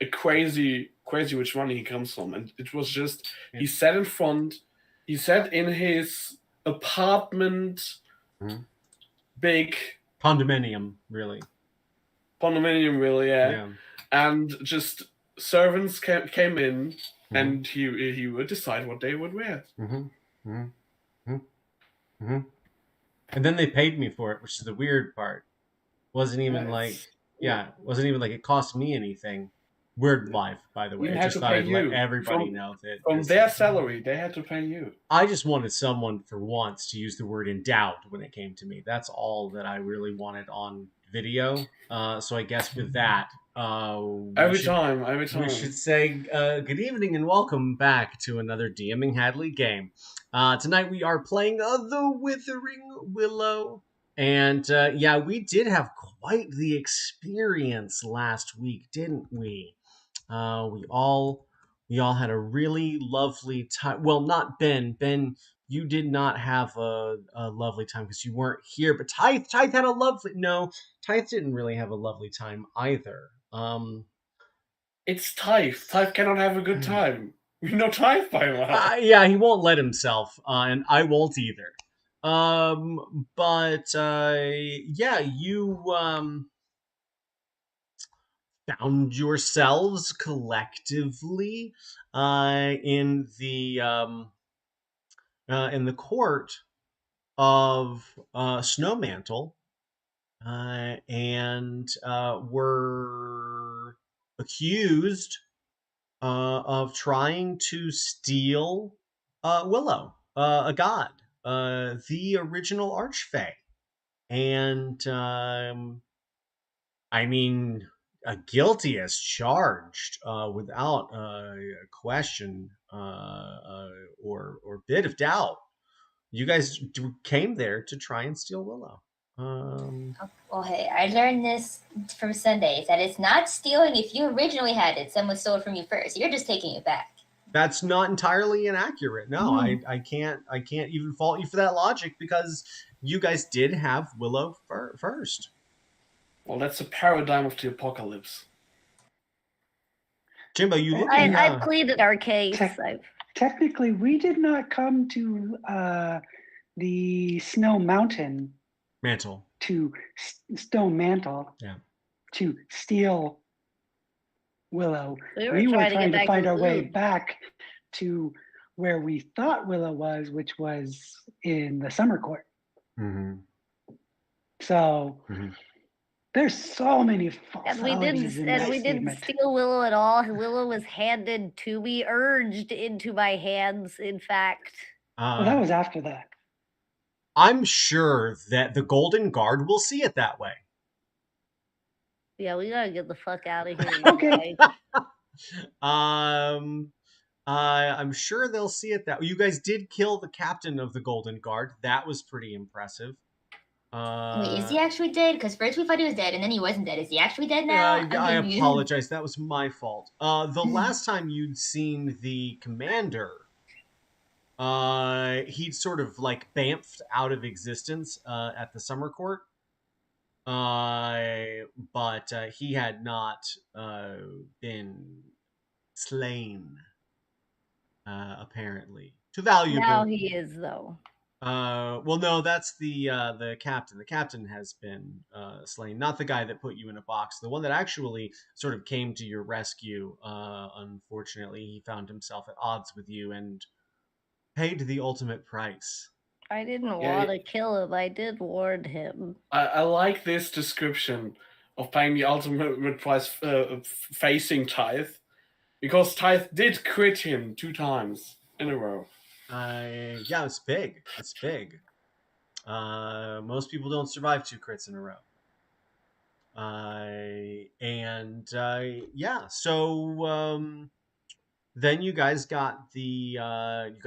a crazy which money he comes from, and it was just Yeah. he sat in front, he sat in his apartment, big Condominium, really. condominium, really, Yeah. and just servants came in, and he would decide what they would wear. And then they paid me for it, which is the weird part. Wasn't even wasn't even like it cost me anything. Weird life, by the way. Even I had just to thought pay I'd let you everybody know that from this their is. salary. They had to pay you. I just wanted someone for once to use the word endowed when it came to me. That's all that I really wanted on video. So I guess with that, Every time. we should say good evening and welcome back to another DMing Hadley game. Tonight we are playing the Withering Willow. And we did have quite the experience last week, didn't we? We all had a really lovely time. Well, not Ben. Ben, you did not have a lovely time because you weren't here. But Tithe had a lovely. No, Tithe didn't really have a lovely time either. It's Tithe. Tithe cannot have a good time. You know Tithe by now. Yeah, he won't let himself, and I won't either. You found yourselves collectively in the court of Snowmantle, and were accused of trying to steal Willow, a god, the original Archfey. And I mean, guilty as charged, without question or bit of doubt. You guys came there to try and steal Willow. Well, hey, I learned this from Sundays that it's not stealing if you originally had it. Someone stole it from you first. You're just taking it back. That's not entirely inaccurate. No, I can't even fault you for that logic because you guys did have Willow first. Well, that's the paradigm of the apocalypse. Jimbo, you look. I've pleaded our case. Technically, we did not come to the Snow Mountain Mantle to Stone Mantle. Yeah. To steal Willow. We were trying to find our way back to where we thought Willow was, which was in the summer court. Mm-hmm. So there's so many and we didn't steal Willow at all. Willow was handed to me, urged into my hands, in fact. Well, that was after that. I'm sure that the Golden Guard will see it that way. Yeah, we gotta get the fuck out of here. Okay. I'm sure they'll see it that way. You guys did kill the captain of the Golden Guard. That was pretty impressive. Wait, is he actually dead? Because first we thought he was dead, and then he wasn't dead. Is he actually dead now? I apologize. That was my fault. The last time you'd seen the commander, he'd sort of like bamfed out of existence at the summer court. But he had not been slain, apparently. Too valuable. Now he is, though. Well, no, that's the captain. The captain has been slain. Not the guy that put you in a box. The one that actually sort of came to your rescue. Unfortunately, he found himself at odds with you and paid the ultimate price. I didn't want to kill him. I did warn him. I like this description of paying the ultimate price facing Tithe, because Tithe did crit him 2 times in a row. Yeah, it's big. It's big. Most people don't survive 2 crits in a row. So then you guys got Willow.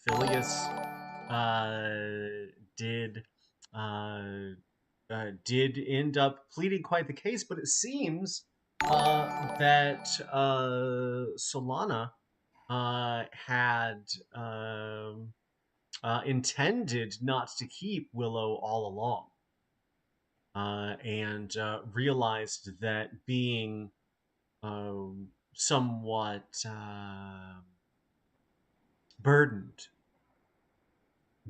Phileas did end up pleading quite the case, but it seems that Solana had intended not to keep Willow all along. and realized that being somewhat burdened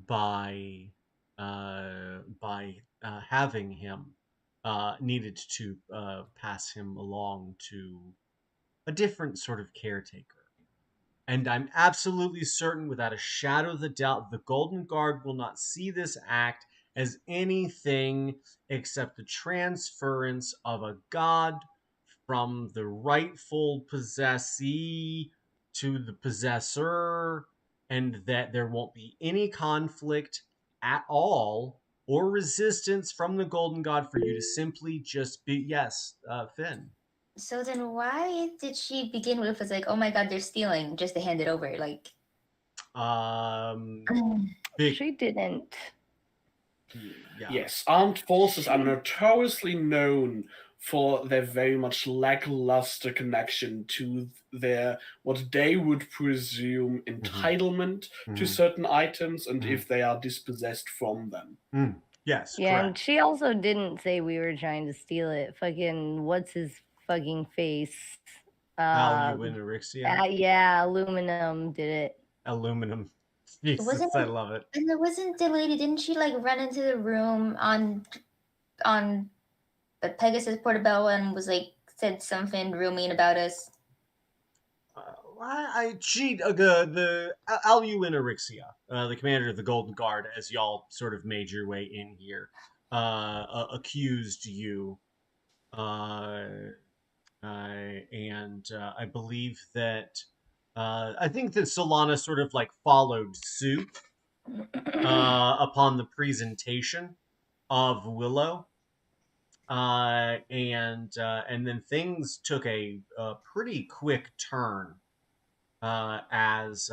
by having him, needed to pass him along to a different sort of caretaker. And I'm absolutely certain, without a shadow of a doubt, the Golden Guard will not see this act as anything except the transference of a god from the rightful possessee to the possessor, and that there won't be any conflict at all or resistance from the Golden God for you to simply just be, yes, Finn. So then why did she begin with it's like, oh my god, they're stealing, just to hand it over? Like, she didn't. Yeah. Yes, armed forces are notoriously known for their very much lackluster connection to their, what they would presume, entitlement to certain items, and if they are dispossessed from them. Yes, yeah, correct. And she also didn't say we were trying to steal it. Fucking, what's his fucking face? Aluminarixia? Yeah, Aluminum did it. Aluminum. Jesus, I love it. And there wasn't the lady, didn't she like run into the room on Pegasus Portobello and was like, said something real mean about us? I cheat the Aluminarixia, the commander of the Golden Guard, as y'all sort of made your way in here, accused you, and I believe that I think that Solana sort of like followed suit upon the presentation of Willow. And then things took a pretty quick turn as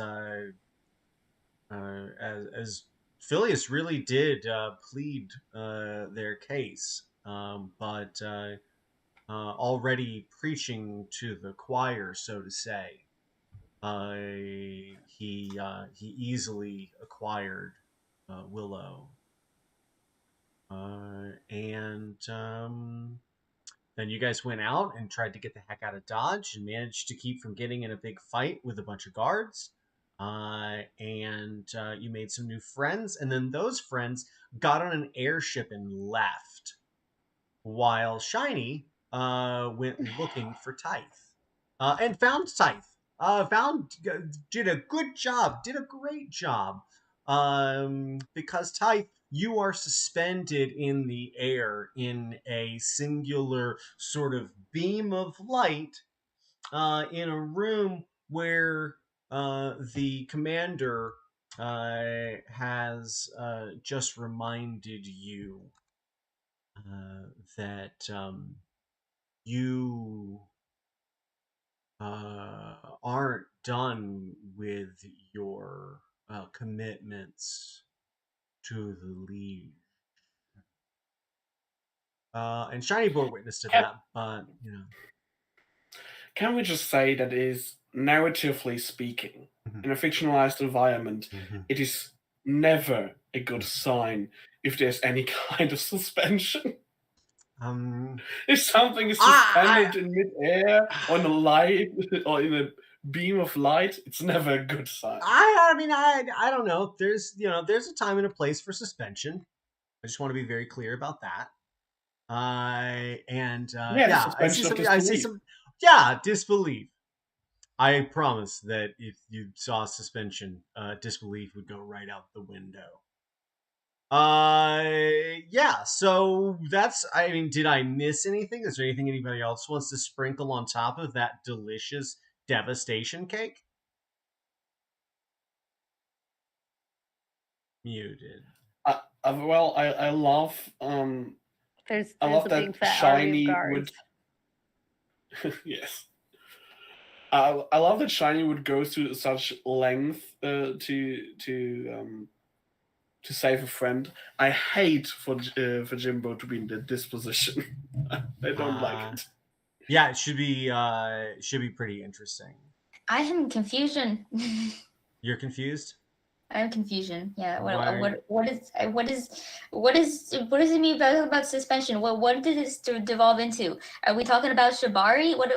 Phileas really did plead their case, but already preaching to the choir, so to say. He easily acquired Willow, and then you guys went out and tried to get the heck out of Dodge and managed to keep from getting in a big fight with a bunch of guards. And you made some new friends, and then those friends got on an airship and left, while Shiny went looking for Tithe, and found Tithe. Did a good job, did a great job, because Tithe, you are suspended in the air in a singular sort of beam of light, in a room where the commander has just reminded you that you aren't done with your commitments to the League. And Shiny bore witness to that, but, you know. Can we just say that is, narratively speaking, in a fictionalized environment, it is never a good sign if there's any kind of suspension. If something is suspended in midair on a light or in a beam of light, it's never a good sign. I mean, I don't know. There's a time and a place for suspension. I just want to be very clear about that. I see some disbelief. I promise that if you saw suspension, disbelief would go right out the window. So that's, I mean, did I miss anything? Is there anything anybody else wants to sprinkle on top of that delicious devastation cake? Muted. Well, I love There's I love a that big fat Shiny army of would yes. I love that Shiny would go to such length to save a friend. I hate for Jimbo to be in this position. I don't like it. Yeah, it should be pretty interesting. I am confusion. You're confused? I'm confusion. Yeah. Why- What does it mean about suspension? What did this devolve into? Are we talking about Shibari? What?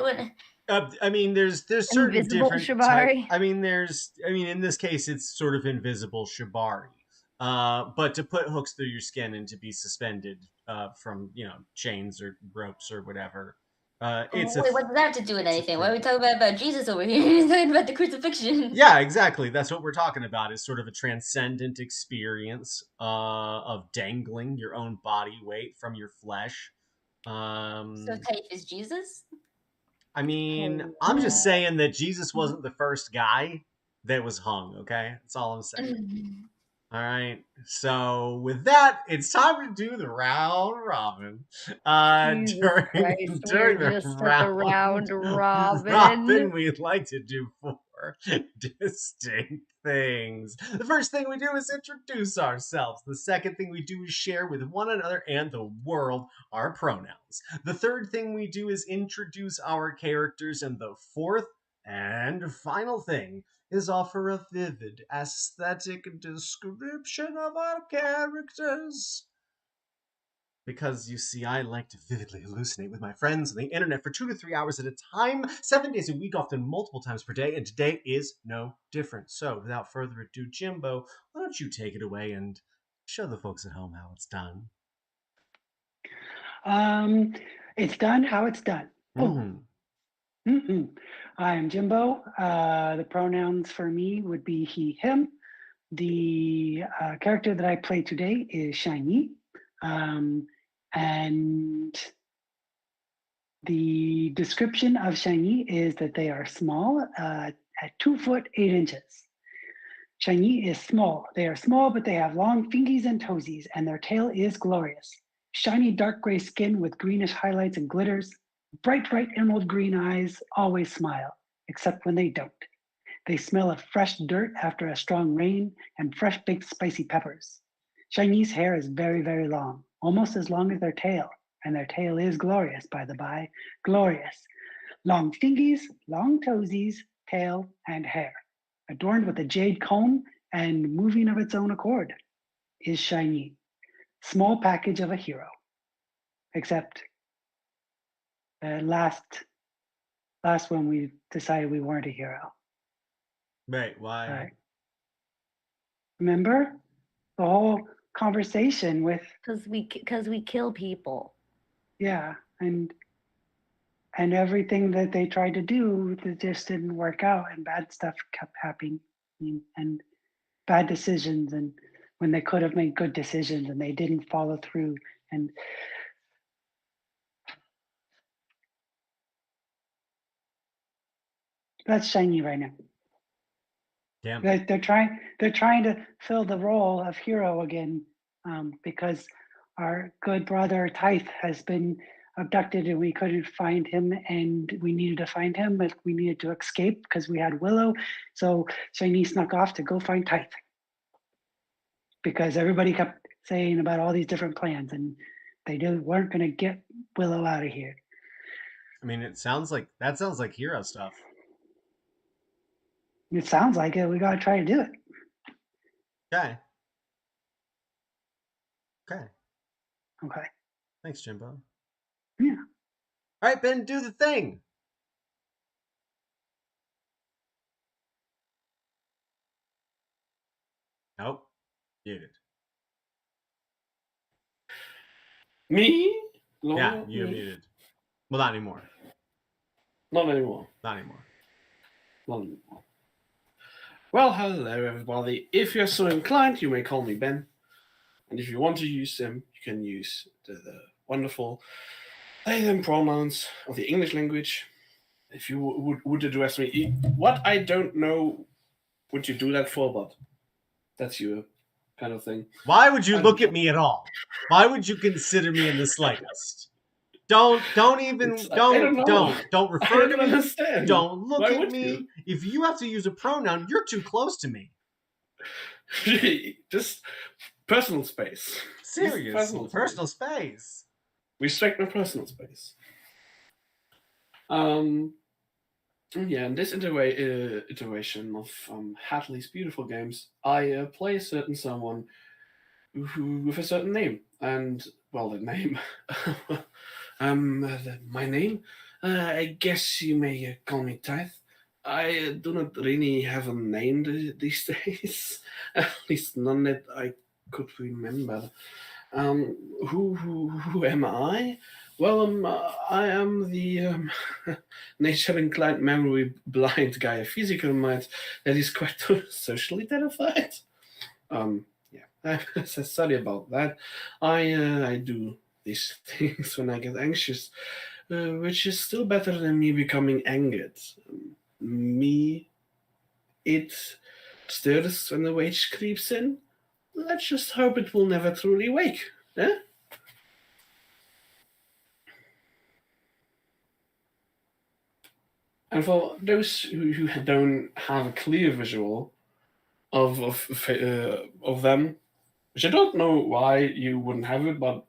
I mean, there's certain Invisible different Shibari. in this case, it's sort of invisible Shibari. But to put hooks through your skin and to be suspended from chains or ropes or whatever. It's Wait, what does that have to do with anything? Why are we pretty- talking about Jesus over here? We're talking about the crucifixion. Yeah, exactly. That's what we're talking about. Is sort of a transcendent experience of dangling your own body weight from your flesh. So Taif is Jesus? I mean, Oh, I'm just yeah. saying that Jesus wasn't the first guy that was hung, okay? That's all I'm saying. All right. So with that, it's time to do the round robin. Jesus During Christ, during we're the just at the round robin. robin, we'd like to do 4 distinct things. The first thing we do is introduce ourselves. The second thing we do is share with one another and the world our pronouns. The third thing we do is introduce our characters, and the fourth and final thing is offer a vivid aesthetic description of our characters. Because, you see, I like to vividly hallucinate with my friends on the internet for 2 to 3 hours at a time, 7 days a week, often multiple times per day, and today is no different. So, without further ado, Jimbo, why don't you take it away and show the folks at home how it's done? It's done how it's done. Mm-hmm. I'm Jimbo. The pronouns for me would be he, him. The character that I play today is Shiny. And the description of Shiny is that they are small at 2 foot 8 inches. Shiny is small. They are small, but they have long fingies and toesies, and their tail is glorious. Shiny dark gray skin with greenish highlights and glitters. Bright emerald green eyes always smile, except when they don't. They smell of fresh dirt after a strong rain and fresh baked spicy peppers. Shiny's hair is very long, almost as long as their tail, and their tail is glorious, by the by, glorious. Long fingies, long toesies, tail, and hair, adorned with a jade comb and moving of its own accord, is Shiny. Small package of a hero. Except last one we decided we weren't a hero. Wait, why? Right. Remember the whole conversation with Because we kill people. yeah, and everything that they tried to do that just didn't work out, and bad stuff kept happening, and bad decisions, and when they could have made good decisions and they didn't follow through, and that's Shiny right now. Damn. They're trying to fill the role of hero again, because our good brother Tyth has been abducted and we couldn't find him, and we needed to find him, but we needed to escape because we had Willow. So Shiny snuck off to go find Tyth because everybody kept saying about all these different plans, and they weren't going to get Willow out of here. I mean, that sounds like hero stuff. It sounds like it. We got to try to do it. Okay. Okay. Thanks, Jimbo. Yeah. All right, Ben, do the thing. Nope. Muted. Me? No, Yeah, you're me. muted. Well, not anymore. Not anymore. Not anymore. Not anymore. Well, hello everybody. If you're so inclined, you may call me Ben. And if you want to use them, you can use the wonderful they them pronouns of the English language. If you would address me, what I don't know what you do that for, but that's your kind of thing. Why would you look at me at all? Why would you consider me in the slightest? Don't refer to me. Understand. Don't look Why at would me. you? If you have to use a pronoun, you're too close to me. Just personal space. Seriously, personal space. Respect my personal space. Yeah, in this iteration of Hadley's beautiful games, I play a certain someone with a certain name, and well, the name, my name. I guess you may call me Tithe. I do not really have a name these days, at least none that I could remember. Um, who am I? Well, I am the nature inclined, memory blind guy, a physical mind that is quite socially terrified. Yeah, sorry about that. I do these things when I get anxious, which is still better than me becoming angered. Me, it stirs when the rage creeps in. Let's just hope it will never truly wake. Eh? And for those who don't have a clear visual of them, which I don't know why you wouldn't have it, but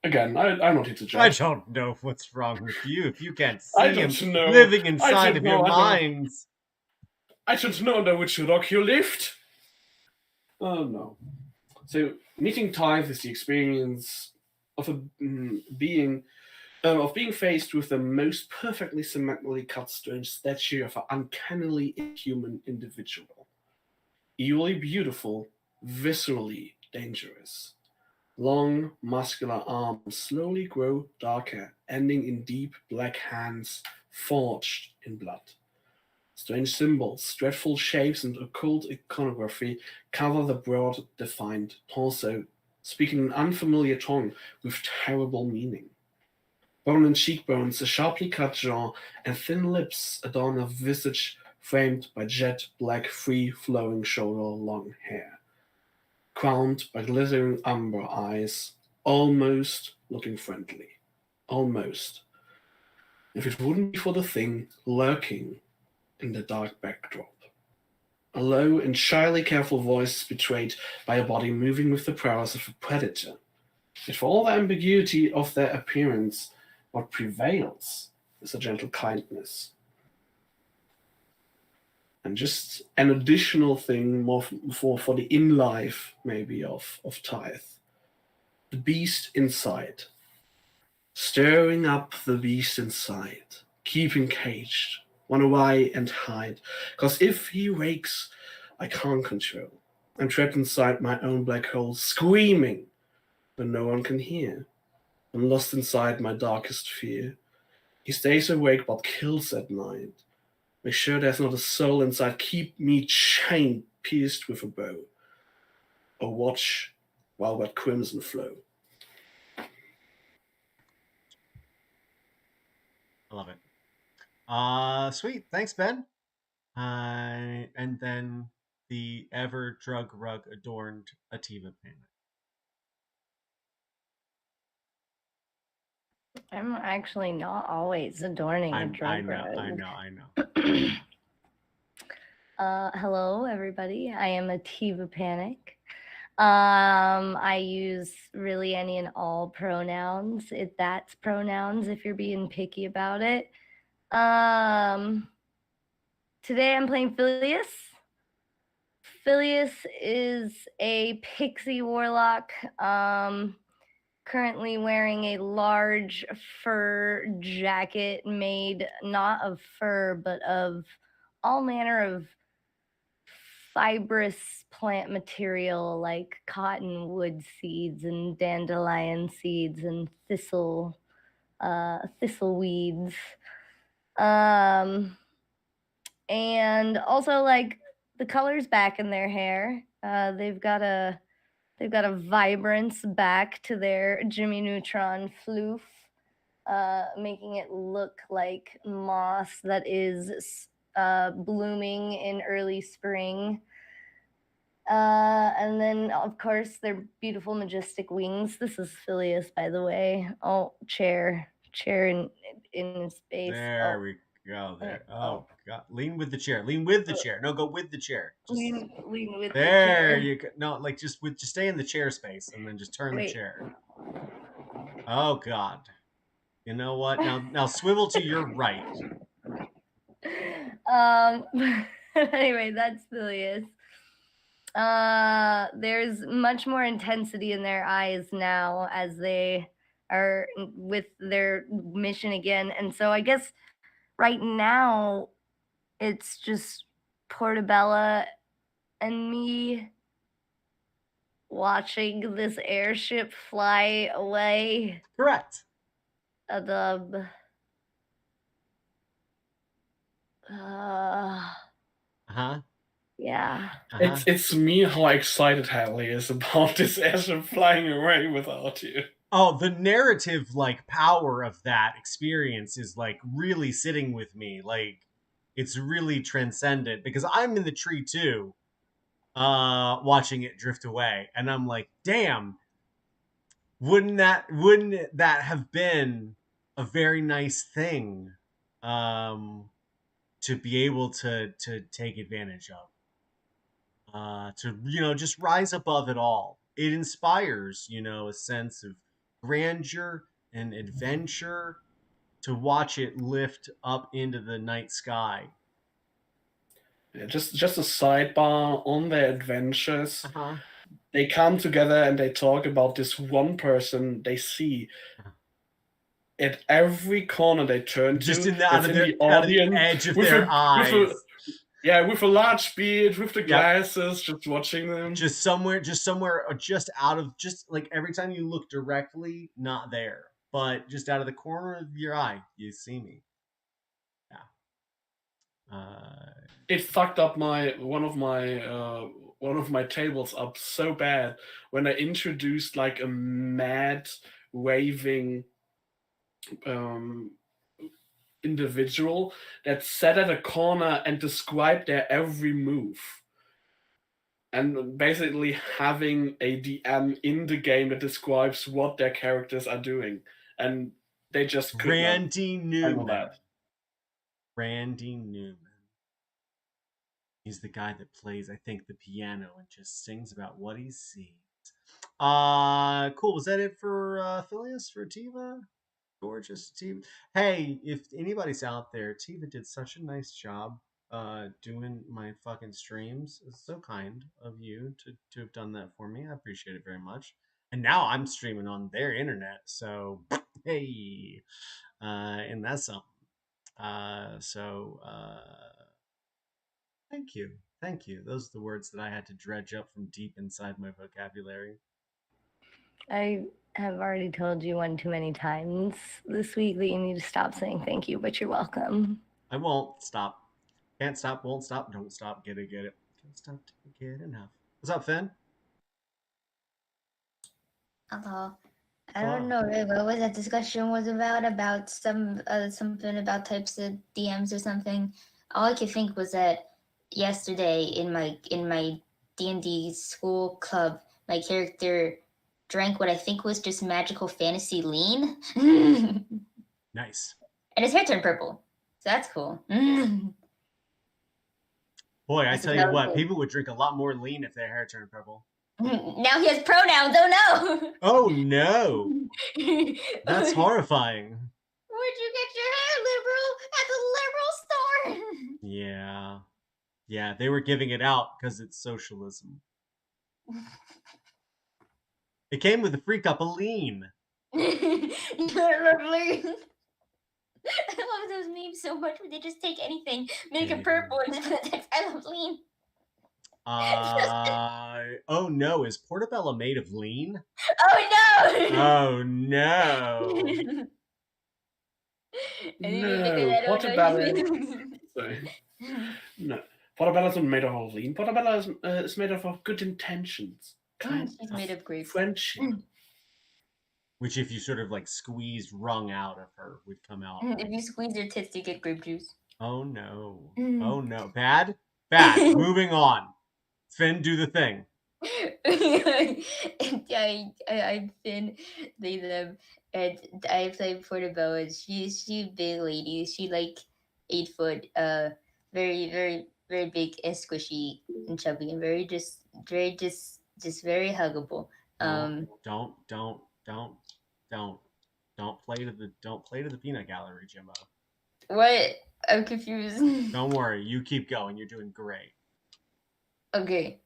again, I'm not here to I judge. don't know what's wrong with you if you can't I see him don't know. living inside of your I minds. I don't know under which rock you lived. Oh no. So meeting Tithe is the experience of being faced with the most perfectly symmetrically cut strange statue of an uncannily inhuman individual. Eerily beautiful, viscerally dangerous. Long, muscular arms slowly grow darker, ending in deep black hands forged in blood. Strange symbols, dreadful shapes, and occult iconography cover the broad, defined torso, speaking an unfamiliar tongue with terrible meaning. Bone and cheekbones, a sharply cut jaw, and thin lips adorn a visage framed by jet black, free-flowing shoulder-long hair, crowned by glittering umber eyes, almost looking friendly. Almost. If it wouldn't be for the thing lurking in the dark backdrop. A low and shyly careful voice betrayed by a body moving with the prowess of a predator. Yet for all the ambiguity of their appearance, what prevails is a gentle kindness. And just an additional thing more for the in-life, maybe, of Tithe. The beast inside. Stirring up the beast inside. Keeping caged. Run away and hide. Because if he wakes, I can't control. I'm trapped inside my own black hole, screaming, but no one can hear. I'm lost inside my darkest fear. He stays awake but kills at night. Make sure there's not a soul inside. Keep me chained, pierced with a bow. Or watch while that crimson flow. I love it. Sweet. Thanks, Ben. And then the ever drug rug adorned Ativa panic. I'm actually not always adorning a drug rug. I know. Hello, everybody. I am Ativa Panic. I use really any and all pronouns. That's pronouns if you're being picky about it. Today I'm playing Phileas. Phileas is a pixie warlock, currently wearing a large fur jacket made not of fur, but of all manner of fibrous plant material like cottonwood seeds and dandelion seeds and thistle weeds. And also like the colors back in their hair. They've got a vibrance back to their Jimmy Neutron floof, making it look like moss that is blooming in early spring. And then, of course, their beautiful, majestic wings. This is Phileas, by the way. Oh, chair in space. There we go. There. Oh God! Lean with the chair. Lean with the chair. No, go with the chair. Just, lean with there the chair. you go. No, like just stay in the chair space and then just turn the chair. Oh God! You know what? Now swivel to your right. Anyway, that's Bilious. There's much more intensity in their eyes now as they are with their mission again. And so I guess right now it's just Portabella and me watching this airship fly away. Correct. The Uh-huh. yeah. Uh-huh. It's me how excited Hadley is about this airship flying away without you. Oh, the narrative like power of that experience is like really sitting with me. Like it's really transcendent because I'm in the tree too, watching it drift away, and I'm like, damn, wouldn't that have been a very nice thing to be able to take advantage of? To just rise above it all. It inspires a sense of grandeur and adventure to watch it lift up into the night sky. Yeah, just a sidebar on their adventures. Uh-huh. They come together and they talk about this one person they see at every corner they turn Just to. in the, out, It's of in their, the out of the audience edge of with their eyes. with a large beard, with the Yep. glasses, just watching them. Just somewhere, or just out of, just like every time you look directly, not there, but just out of the corner of your eye, you see me. Yeah. It fucked up one of my tables up so bad when I introduced like a mad waving individual that sat at a corner and described their every move. And basically having a DM in the game that describes what their characters are doing. And they just could Randy not handle Newman. that. Randy Newman. He's the guy that plays, I think, the piano and just sings about what he sees. Cool. Was that it for Phileas, for Tiva? Gorgeous Tiva. Hey, if anybody's out there, Tiva did such a nice job doing my fucking streams. It's so kind of you to have done that for me. I appreciate it very much. And now I'm streaming on their internet, so hey, and that's something. Thank you. Thank you. Those are the words that I had to dredge up from deep inside my vocabulary. I have already told you one too many times this week that you need to stop saying thank you, but you're welcome. I won't stop. Can't stop, won't stop, don't stop, get it. Can't stop till I get enough. What's up, Finn? Hello. I don't know really what was that discussion was about some something about types of DMs or something. All I could think was that yesterday in my D&D school club, my character drank what I think was just magical fantasy lean. Nice. And his hair turned purple. So that's cool. Boy, I That's tell you what, about it. people would drink a lot more lean if their hair turned purple. Now he has pronouns. Oh no. Oh no. That's horrifying. Where'd you get your hair, liberal? At the liberal store. Yeah. Yeah, they were giving it out because it's socialism. It came with a free cup of lean. I love those memes so much where they just take anything, make it purple, and just put the text, I love lean. Oh no, is Portabella made of lean? Oh no! Oh no. No, Portabella. Sorry. No, Portabella isn't made of lean. Portabella is made of good intentions. She's made of grapes. Friendship. Which, if you sort of like squeezed, wrung out of her, would come out. If you squeeze your tits, you get grape juice. Oh no. Oh no. Bad? Bad. Moving on. Finn, do the thing. I've been they them, and I play Portabella. She's a big lady. She like 8 foot, very very very big and squishy and chubby and very just very huggable. Don't play to the peanut gallery, Jimbo. What? I'm confused. Don't worry, you keep going. You're doing great. Okay.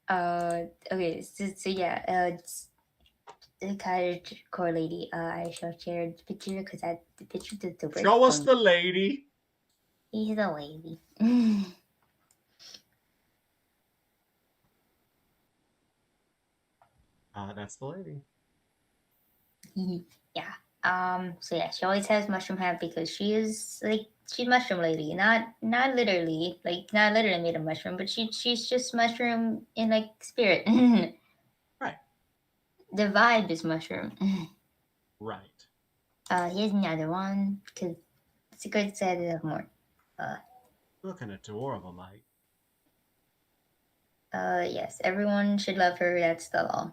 Okay. So yeah. The cottage core lady. I shall share the picture because the picture did the work. Show us the lady. He's the lady. That's the lady. Yeah. So yeah, she always has mushroom hat because she's mushroom lady, not literally, not literally made of mushroom, but she's just mushroom in like spirit. Right. The vibe is mushroom. Right. Here's another one because it's a good set of more. Looking adorable, Mike. Yes, everyone should love her. That's the law.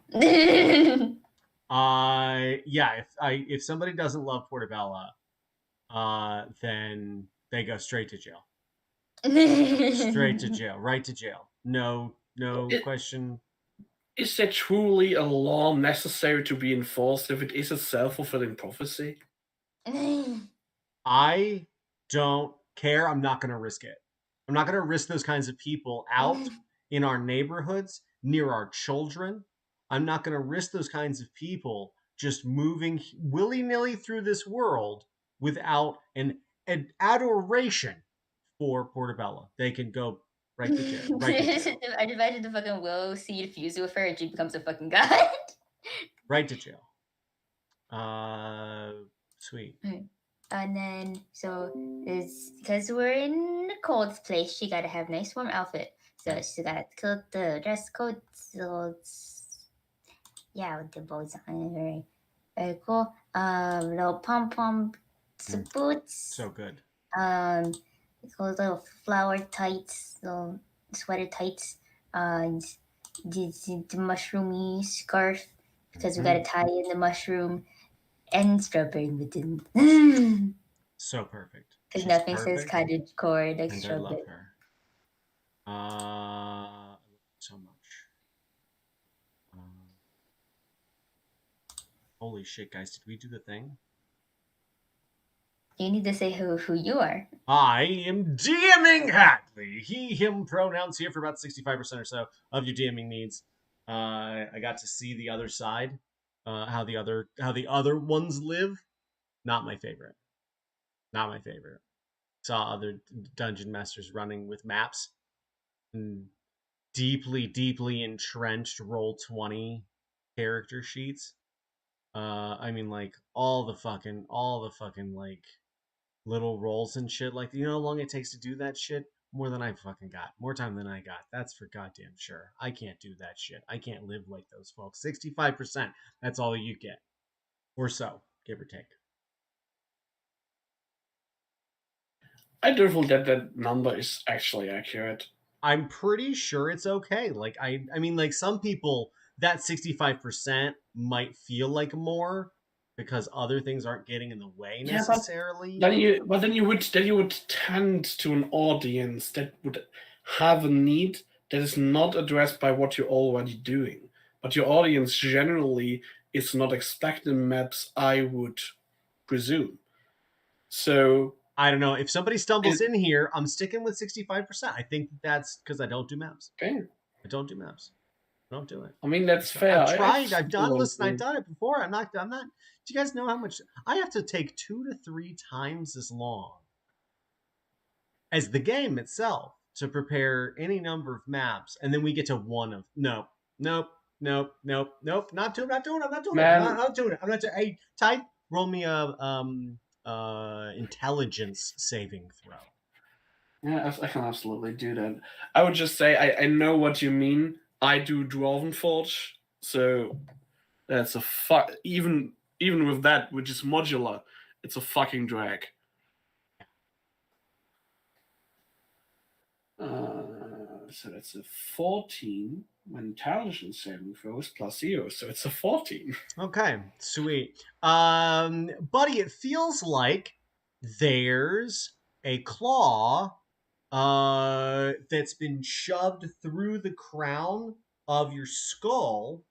Yeah. If somebody doesn't love Portobello, then they go straight to jail. Straight to jail. Right to jail. No question. Is there truly a law necessary to be enforced if it is a self-fulfilling prophecy? I don't care. I'm not going to risk it. I'm not going to risk those kinds of people out in our neighborhoods, near our children. I'm not going to risk those kinds of people just moving willy-nilly through this world without an adoration for Portobello. They can go right to jail. Right to jail. I imagine the fucking Willow seed fused with her and she becomes a fucking god. Right to jail. Sweet. And then, so it's because we're in a cold place, she gotta have a nice warm outfit. So she got the dress coat. So it's, yeah, with the bows on, very, very cool. Little pom boots. So good. Those little flower tights, little sweater tights. The mushroomy scarf because we gotta tie in the mushroom and strawberry mittens. So perfect. Because She's nothing perfect, says cottage core like and I strawberry. love her. I love her so much. Holy shit, guys! Did we do the thing? You need to say who you are. I am DMing Hadley. He, him pronouns here for about 65% or so of your DMing needs. I got to see the other side, how the other ones live. Not my favorite. Not my favorite. Saw other dungeon masters running with maps and deeply entrenched Roll20 character sheets. I mean, like all the fucking like little rolls and shit. Like, you know how long it takes to do that shit? More than I fucking got. More time than I got. That's for goddamn sure. I can't do that shit. I can't live like those folks. 65%. That's all you get. Or so, give or take. I don't think that number is actually accurate. I'm pretty sure it's okay. Like, I mean, like, some people, that 65% might feel like more because other things aren't getting in the way necessarily. Then you would tend to an audience that would have a need that is not addressed by what you're already doing. But your audience generally is not expecting maps, I would presume. So I don't know. If somebody stumbles in here, I'm sticking with 65%. I think that's because I don't do maps. Okay. I don't do maps. I don't do it. I mean, that's fair. I've tried. I've done it before. I'm not. Do you guys know how much I have to take 2 to 3 times as long as the game itself to prepare any number of maps, and then we get to one of nope. Not doing it. I'm not doing it. I'm not doing. Hey, Ty, roll me a intelligence saving throw. Yeah, I can absolutely do that. I would just say I know what you mean. I do Dwarven Forge, so that's a even with that, which is modular, it's a fucking drag. So that's a 14 when intelligence saving throws plus 0, so it's a 14. Okay, sweet. Buddy, it feels like there's a claw that's been shoved through the crown of your skull,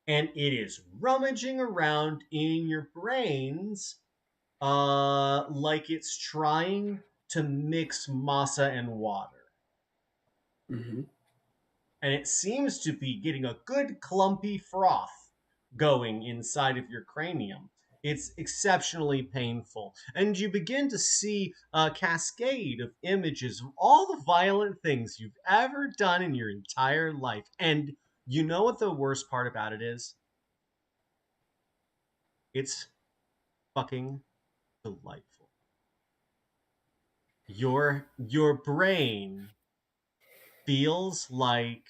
and it is rummaging around in your brains like it's trying to mix masa and water. Mm-hmm. And it seems to be getting a good clumpy froth going inside of your cranium. It's exceptionally painful. And you begin to see a cascade of images of all the violent things you've ever done in your entire life. And you know what the worst part about it is? It's fucking delightful. Your brain feels like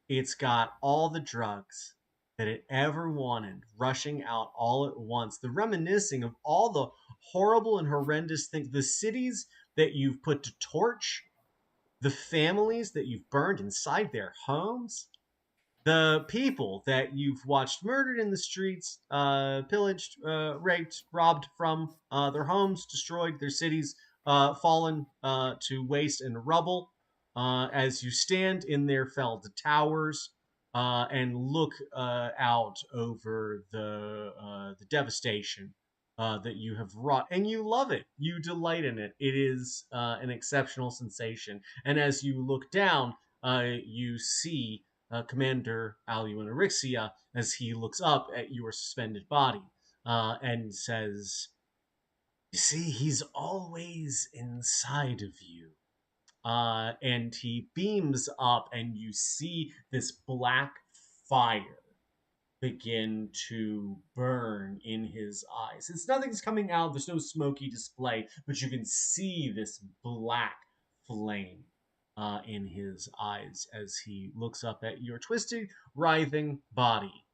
it's got all the drugs that it ever wanted rushing out all at once. The reminiscing of all the horrible and horrendous things, the cities that you've put to torch, the families that you've burned inside their homes, the people that you've watched murdered in the streets, pillaged, raped, robbed from their homes, destroyed, their cities fallen to waste and rubble, as you stand in their felled towers and look out over the devastation that you have wrought, and you love it. You delight in it. It is an exceptional sensation. And as you look down, you see Commander Aluin Erixia as he looks up at your suspended body and says, "You see, he's always inside of you." And he beams up, and you see this black fire begin to burn in his eyes. It's nothing's coming out, there's no smoky display, but you can see this black flame in his eyes as he looks up at your twisted, writhing body.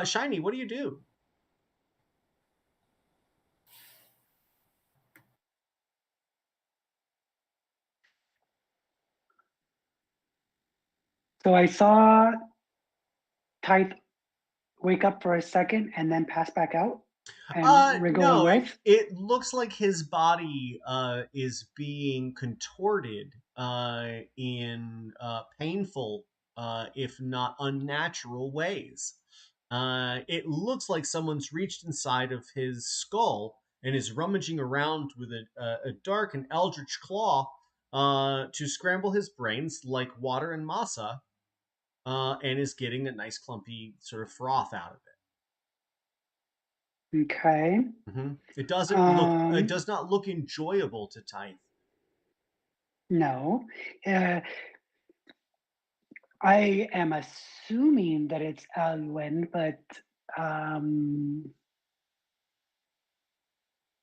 Shiny, what do you do? So I saw Tithe wake up for a second and then pass back out and wriggle and No, writhe. it looks like his body is being contorted in painful, if not unnatural ways. It looks like someone's reached inside of his skull and is rummaging around with a dark and eldritch claw to scramble his brains like water and masa, and is getting a nice clumpy sort of froth out of it. Okay. It doesn't look. It Um, does not look enjoyable to Tithe. no. Uh, I am assuming that it's Alwen, but um,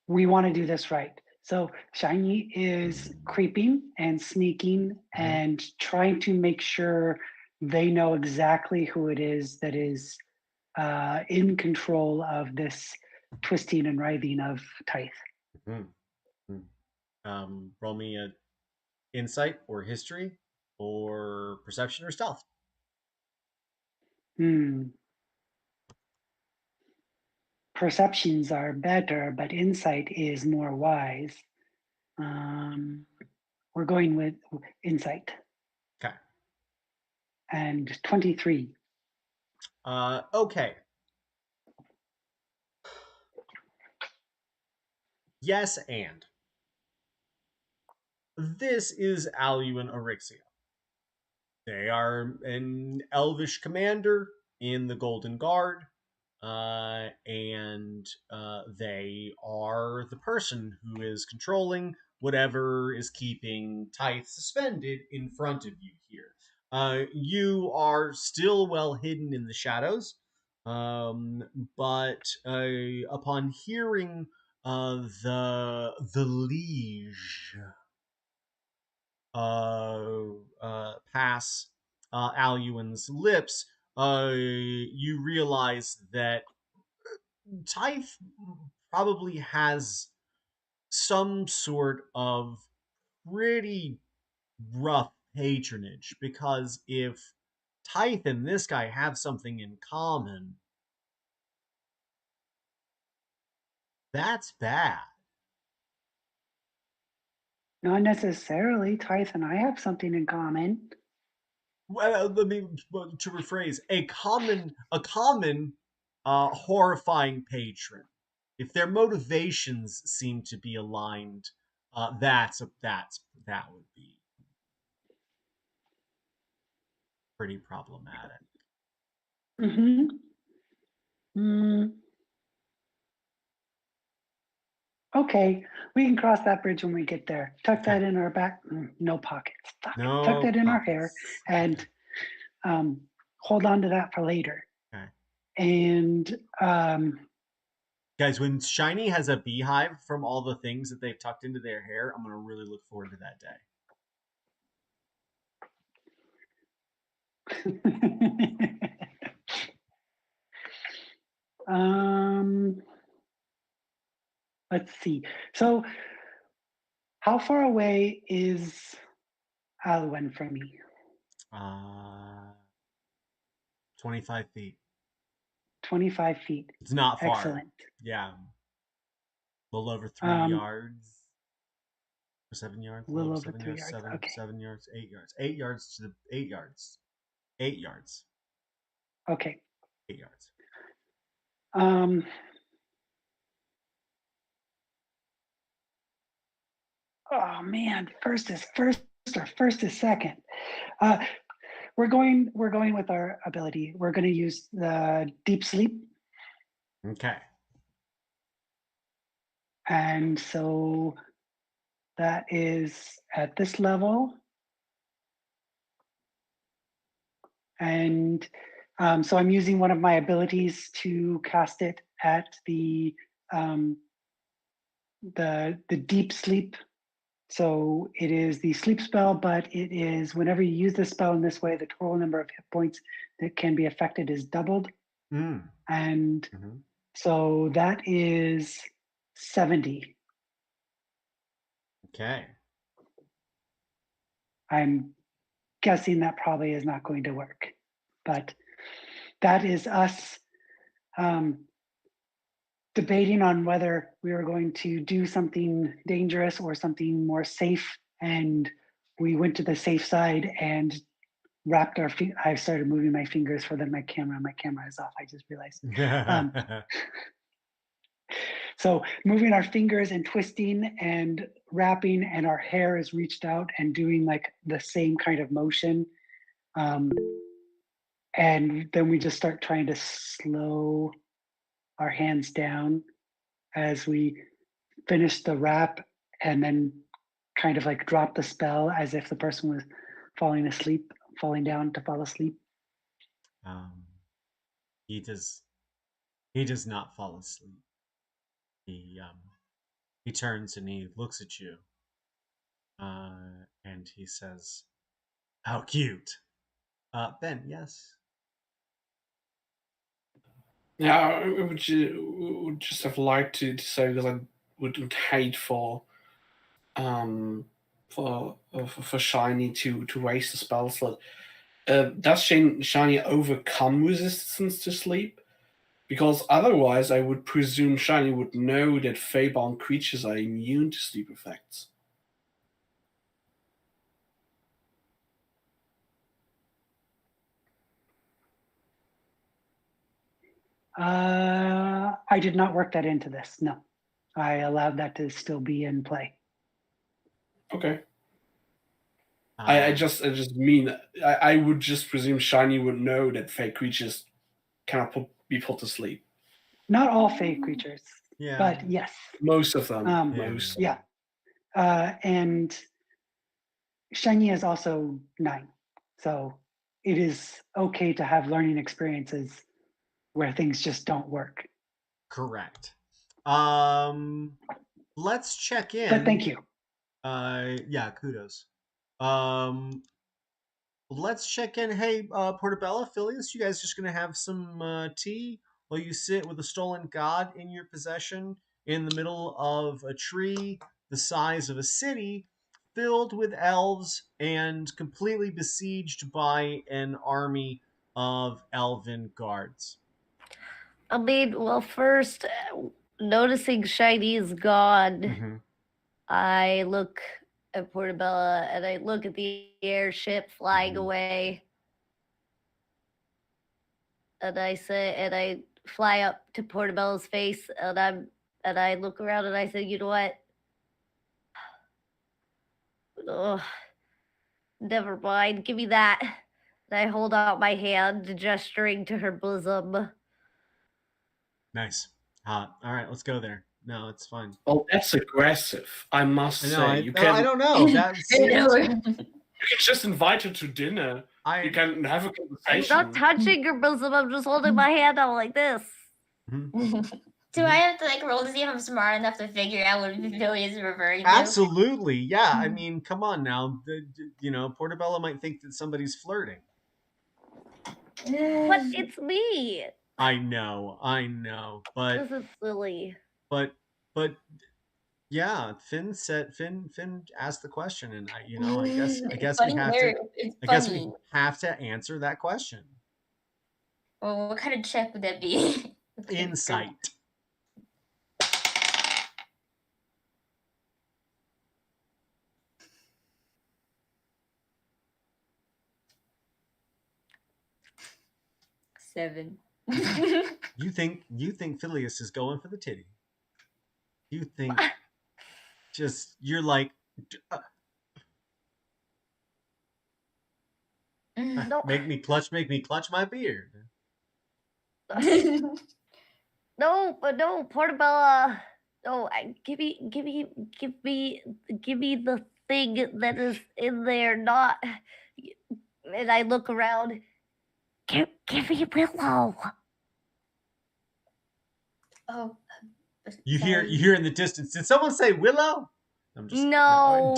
we want to do this right. So Shiny is creeping and sneaking and trying to make sure they know exactly who it is that is in control of this twisting and writhing of Tithe. Mm-hmm. Roll me a insight or history or perception or stealth. Perceptions are better, but insight is more wise. We're going with insight. Okay. And 23. Okay. Yes, and this is Aluin Erixia. They are an elvish commander in the Golden Guard, and they are the person who is controlling whatever is keeping Tithe suspended in front of you here. You are still well hidden in the shadows, but upon hearing the liege pass Aluin's lips, you realize that Tithe probably has some sort of pretty rough patronage, because if Tithe and this guy have something in common, that's bad. Not necessarily. Tithe and I have something in common. Well, let me to rephrase: a common, horrifying patron. if their motivations seem to be aligned, that would be pretty problematic. Mm-hmm. Okay, we can cross that bridge when we get there. Tuck that in our back. No pockets. Fuck. No Tuck that in our pockets. hair and hold on to that for later. Okay. And guys, when Shiny has a beehive from all the things that they've tucked into their hair, I'm gonna really look forward to that day. Let's see. So, how far away is Alwyn from me? 25 feet. 25 feet. It's not far. Excellent. Yeah. A little over 3 yards. Or 7 yards. A little over 7 3 yards. yards. 7, Okay. 7 yards. 8 yards. 8 yards to the 8 yards. 8 yards. Okay. 8 yards. Oh man, first is first or first is second. We're going with our ability. We're going to use the deep sleep. Okay. And so that is at this level. And so I'm using one of my abilities to cast it at the deep sleep. So it is the sleep spell, but it is whenever you use this spell in this way, the total number of hit points that can be affected is doubled. And so that is 70. Okay. I'm guessing that probably is not going to work, but that is us debating on whether we were going to do something dangerous or something more safe. And we went to the safe side and wrapped our feet. I started moving my fingers for my camera. My camera is off. I just realized. So moving our fingers and twisting and wrapping, and our hair is reached out and doing like the same kind of motion. And then we just start trying to slow our hands down as we finish the wrap, and then kind of like drop the spell as if the person was falling down to fall asleep. He does not fall asleep. He turns and he looks at you, and he says, "How cute." Ben, yes. Yeah, I would just have liked to say, because I would hate for Shiny to waste the spell slot. Does Shiny overcome resistance to sleep? Because otherwise, I would presume Shiny would know that Feybound creatures are immune to sleep effects. I did not work that into this. No, I allowed that to still be in play. Okay. I just mean I would just presume Shiny would know that Fey creatures cannot be put to sleep. Not all Fey creatures, but yes, most of them. Most. Yeah, and Shiny is also 9, so it is okay to have learning experiences where things just don't work. Correct. Let's check in. But thank you. Yeah, kudos. Let's check in. Hey, Portobello, Phileas, you guys just gonna have some tea while you sit with a stolen god in your possession in the middle of a tree the size of a city, filled with elves and completely besieged by an army of elven guards. I mean, well, first, noticing Shiny's gone, I look at Portobella and I look at the airship flying away. And I say, and I fly up to Portobella's face and I'm And I look around and I say, you know what? Ugh, never mind. Give me that. And I hold out my hand, gesturing to her bosom. Nice. All right, let's go there. No, it's fine. Well, that's aggressive, I must I know. say. I don't know. That seems. You can just invite her to dinner. You can have a conversation. I'm not touching her bosom. I'm just holding my hand out like this. Do I have to like roll to see if I'm smart enough to figure out what Billy is referring to? Absolutely, yeah. I mean, come on now. Portobello might think that somebody's flirting. But it's me. I know, but This is silly. But yeah, Finn asked the question, and I guess we have to answer that question. Well, what kind of check would that be? Insight. Seven. You think Phileas is going for the titty? You think you're like make me clutch my beard. No, Portobello. No, give me the thing that is in there. Not. And I look around. Give me Willow. Oh. You hear in the distance. Did someone say Willow? No,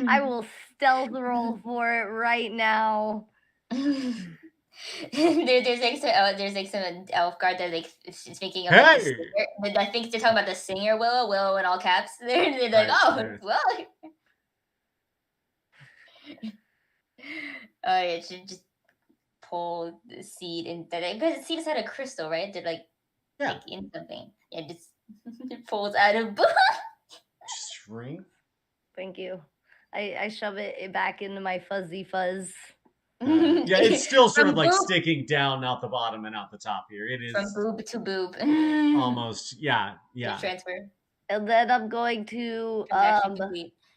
I will stealth roll for it right now. There's like some elf guard that like speaking of hey! like the singer. I think they're talking about the singer Willow in all caps. They're like, well. Oh yeah, should just pull the seed and because the seed is out of crystal, right? They're like in something. Yeah, just it pulls out of Shrink. Thank you. I shove it back into my fuzzy fuzz. Yeah, it's still sort of like sticking down out the bottom and out the top here. It is from boob to boob. Almost, yeah. Transfer. And then I'm going to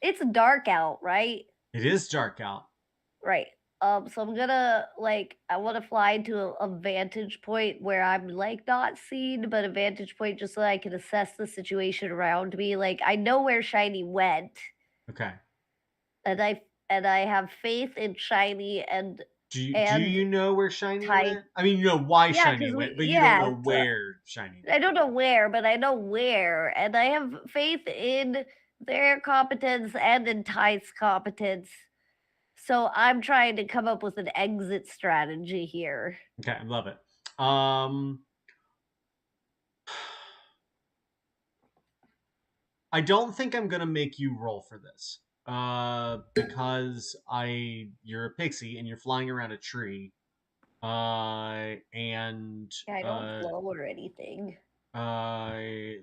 it's dark out, right? It is dark out. Right. So I'm gonna I want to fly to a vantage point where I'm like not seen, but a vantage point just so I can assess the situation around me. Like I know where Shiny went. Okay. And I have faith in Shiny and do you know where Shiny went? I mean, you know why Shiny went, but you don't know where Shiny went. I don't know where, but I know where. And I have faith in their competence and in Ty's competence. So I'm trying to come up with an exit strategy here. Okay, I love it. I don't think I'm gonna make you roll for this. Because you're a pixie and you're flying around a tree. I don't flow or anything.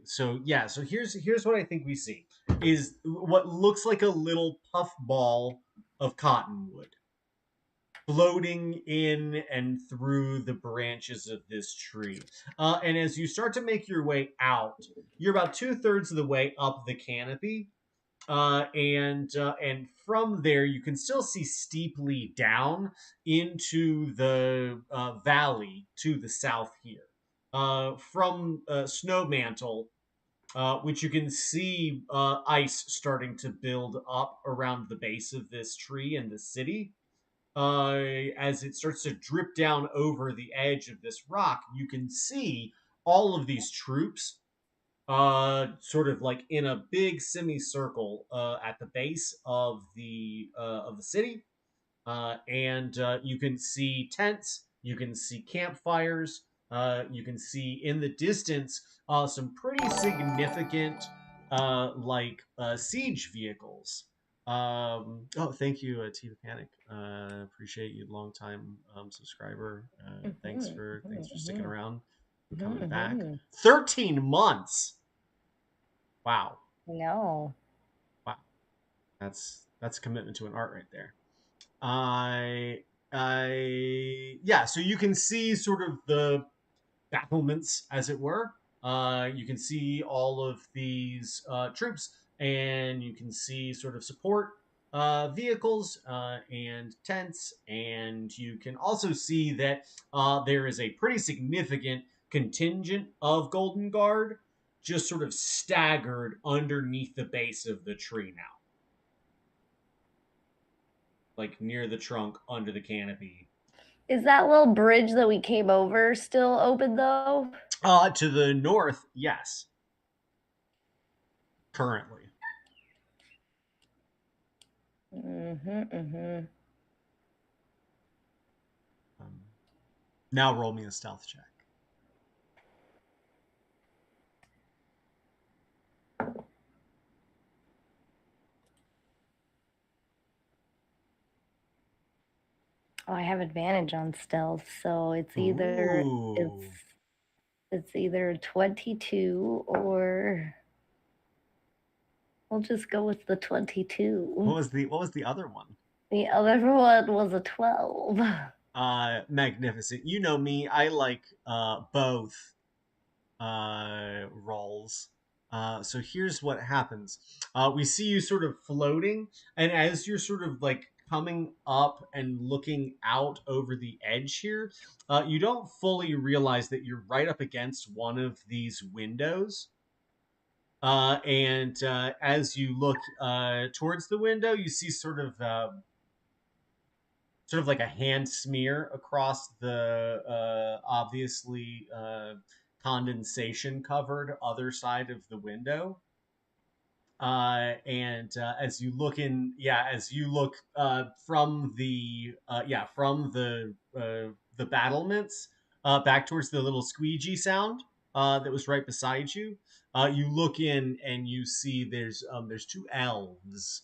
So here's what I think we see is what looks like a little puff ball of cottonwood floating in and through the branches of this tree. And as you start to make your way out, you're about 2/3 of the way up the canopy. And from there, you can still see steeply down into the valley to the south here. From Snow Mantle, which you can see ice starting to build up around the base of this tree in the city. As it starts to drip down over the edge of this rock, you can see all of these troops sort of like in a big semicircle at the base of the city, and you can see tents, you can see campfires, you can see in the distance some pretty significant siege vehicles. Thank you, Tiva Panic. Appreciate you, long time subscriber. Thanks for sticking around. Coming back 13 months. Wow. No. Wow. That's commitment to an art right there. So you can see sort of the battlements, as it were, You can see all of these troops, and you can see sort of support vehicles and tents, and you can also see that there is a pretty significant contingent of Golden Guard just sort of staggered underneath the base of the tree now. Like near the trunk, under the canopy. Is that little bridge that we came over still open though? To the north, yes. Currently. Now roll me a stealth check. Oh, I have advantage on stealth, so it's either it's either 22 or we'll just go with the 22. What was the other one? The other one was a 12. Magnificent. You know me, I like both rolls. So here's what happens. We see you sort of floating, and as you're sort of like coming up and looking out over the edge here, you don't fully realize that you're right up against one of these windows. And as you look towards the window, you see sort of like a hand smear across the obviously condensation covered other side of the window. And as you look from the battlements back towards the little squeegee sound that was right beside you, you look in and you see there's two elves,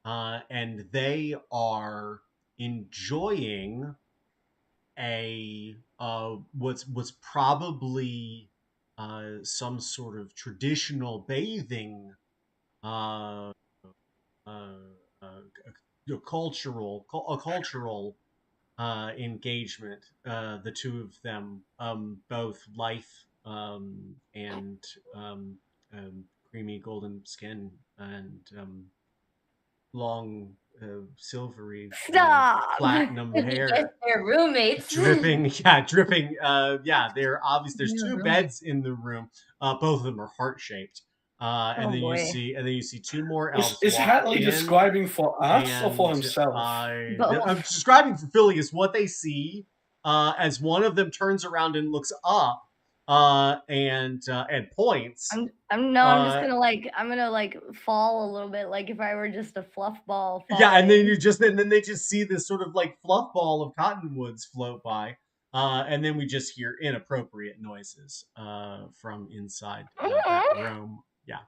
and they are enjoying a what's probably some sort of traditional bathing cultural engagement. The two of them, both life and creamy golden skin and long silvery Stop! platinum hair. They're roommates. dripping. They're obvious. There's two beds in the room. Both of them are heart-shaped. And then you see two more elves. Is Hadley describing for us or for himself? I'm describing for Phileas what they see as one of them turns around and looks up and points. I'm just gonna fall a little bit, like if I were just a fluff ball. Falling. Yeah, and then they just see this sort of like fluff ball of cottonwoods float by, and then we just hear inappropriate noises from inside that room. Yeah,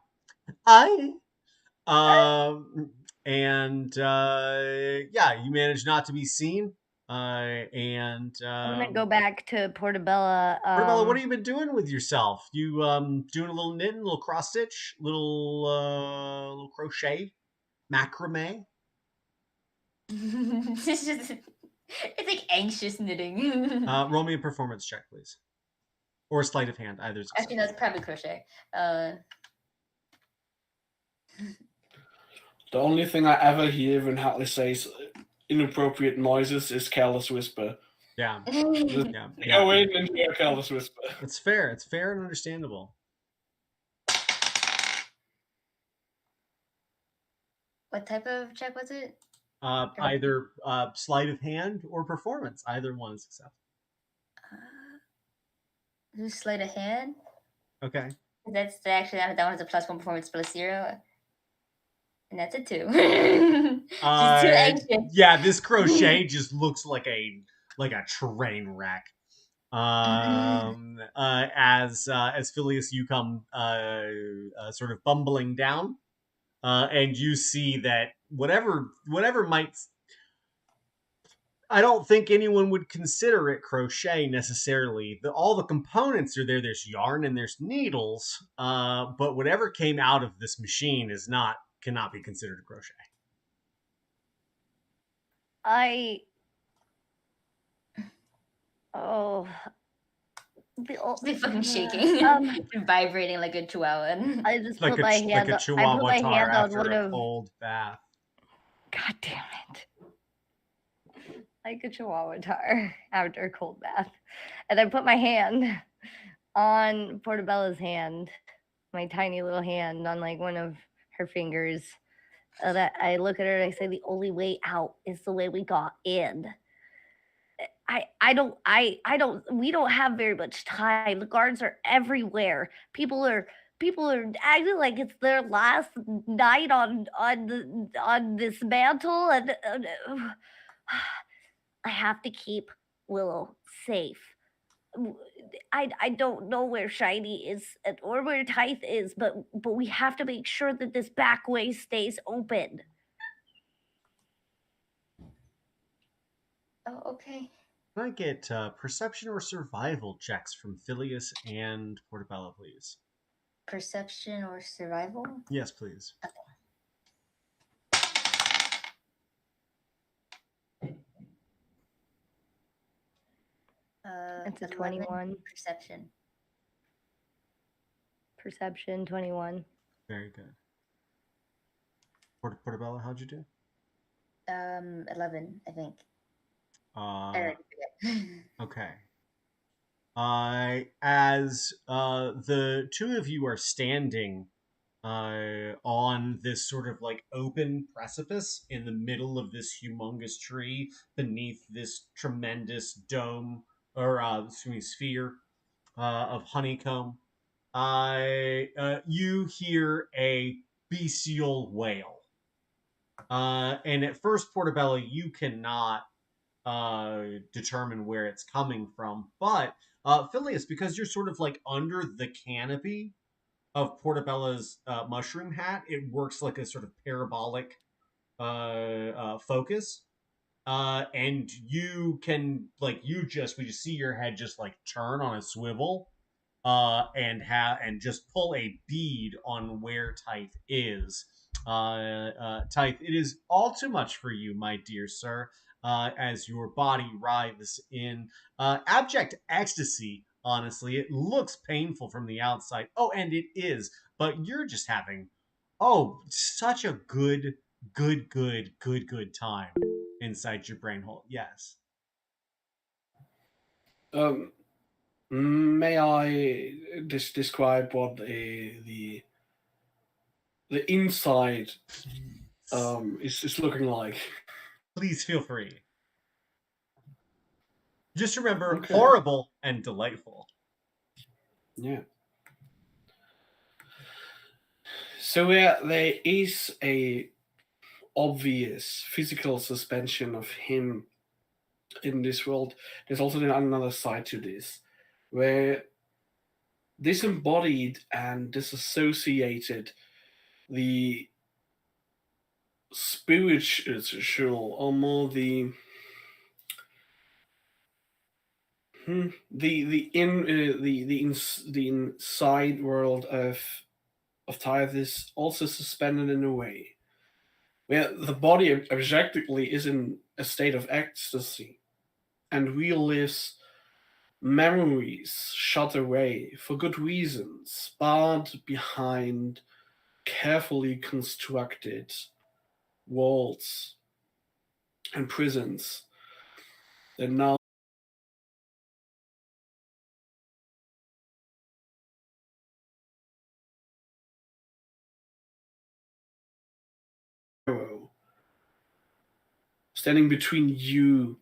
you manage not to be seen. And I'm gonna go back to Portobello. Portobello, what have you been doing with yourself? You doing a little knitting, a little cross stitch, little crochet, macrame? It's like anxious knitting. Roll me a performance check, please, or sleight of hand. Either. Actually, no, it's probably crochet. The only thing I ever hear when Hatley says inappropriate noises is careless whisper. Yeah. Go in and hear careless whisper. It's fair. It's fair and understandable. What type of check was it? Either sleight of hand or performance. Either one is acceptable. Who's sleight of hand? Okay. That's actually that one is a +1 performance +0. And that's a 2. She's too anxious. Yeah, this crochet just looks like a train wreck. As Phileas, you come sort of bumbling down, and you see that whatever might. I don't think anyone would consider it crochet necessarily. All the components are there. There's yarn and there's needles, but whatever came out of this machine cannot be considered a crochet. Be fucking shaking, vibrating like a chihuahua. I just Like put my hand. like a I put chihuahua my tar hand on after one a of. cold bath. God damn it! Like a chihuahua tar after a cold bath, and I put my hand on Portabella's hand, my tiny little hand on like one of her fingers. That I look at her and I say, "The only way out is the way we got in." I don't. We don't have very much time. The guards are everywhere. People are acting like it's their last night on this mantle, and I have to keep Willow safe. I don't know where Shiny is or where Tithe is, but we have to make sure that this back way stays open. Oh, okay. Can I get perception or survival checks from Phileas and Portabella, please? Perception or survival? Yes, please. It's a 11 21. Perception. Perception 21. Very good. Portabella, how'd you do? 11, I think. I already forget. Okay. As the two of you are standing on this sort of like open precipice in the middle of this humongous tree beneath this tremendous dome or sphere of honeycomb, you hear a bestial wail. And at first, Portabella, you cannot determine where it's coming from. But Phileas, because you're sort of like under the canopy of Portabella's mushroom hat, it works like a sort of parabolic focus. And you can we just see your head just like turn on a swivel, and just pull a bead on where Tithe is. Tithe, it is all too much for you, my dear sir, as your body writhes in abject ecstasy. Honestly, it looks painful from the outside. Oh, and it is, but you're just having, such a good time inside your brain hole. Yes. May I describe what the inside is looking like? Please feel free. Just remember, Okay. horrible and delightful. Yeah. So there is a obvious physical suspension of him in this world. There's also another side to this, where disembodied and disassociated, the spiritual, or more the inside world of Tithe is also suspended in a way where the body objectively is in a state of ecstasy and relives memories shut away for good reasons, barred behind carefully constructed walls and prisons that now standing between you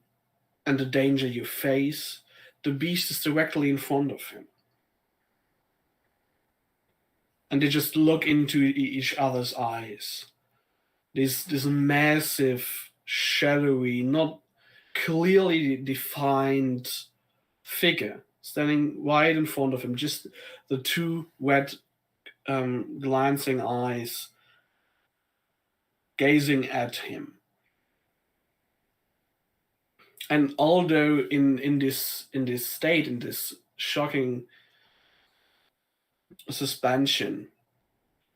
and the danger you face. The beast is directly in front of him. And they just look into each other's eyes. This massive, shadowy, not clearly defined figure standing right in front of him, just the two wet, glancing eyes gazing at him. And although in this state, in this shocking suspension,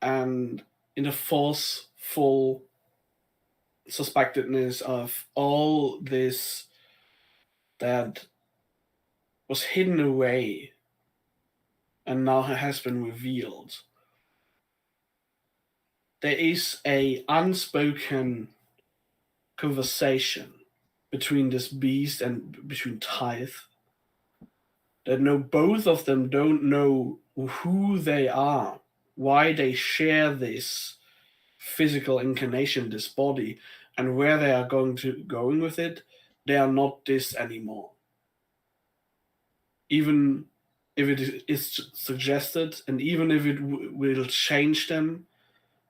and in the forceful suspectedness of all this that was hidden away and now has been revealed. There is a unspoken conversation between this beast and between Tithe that both of them don't know who they are, why they share this physical incarnation, this body, and where they are going with it. They are not this anymore. Even if it is suggested, and even if it will change them,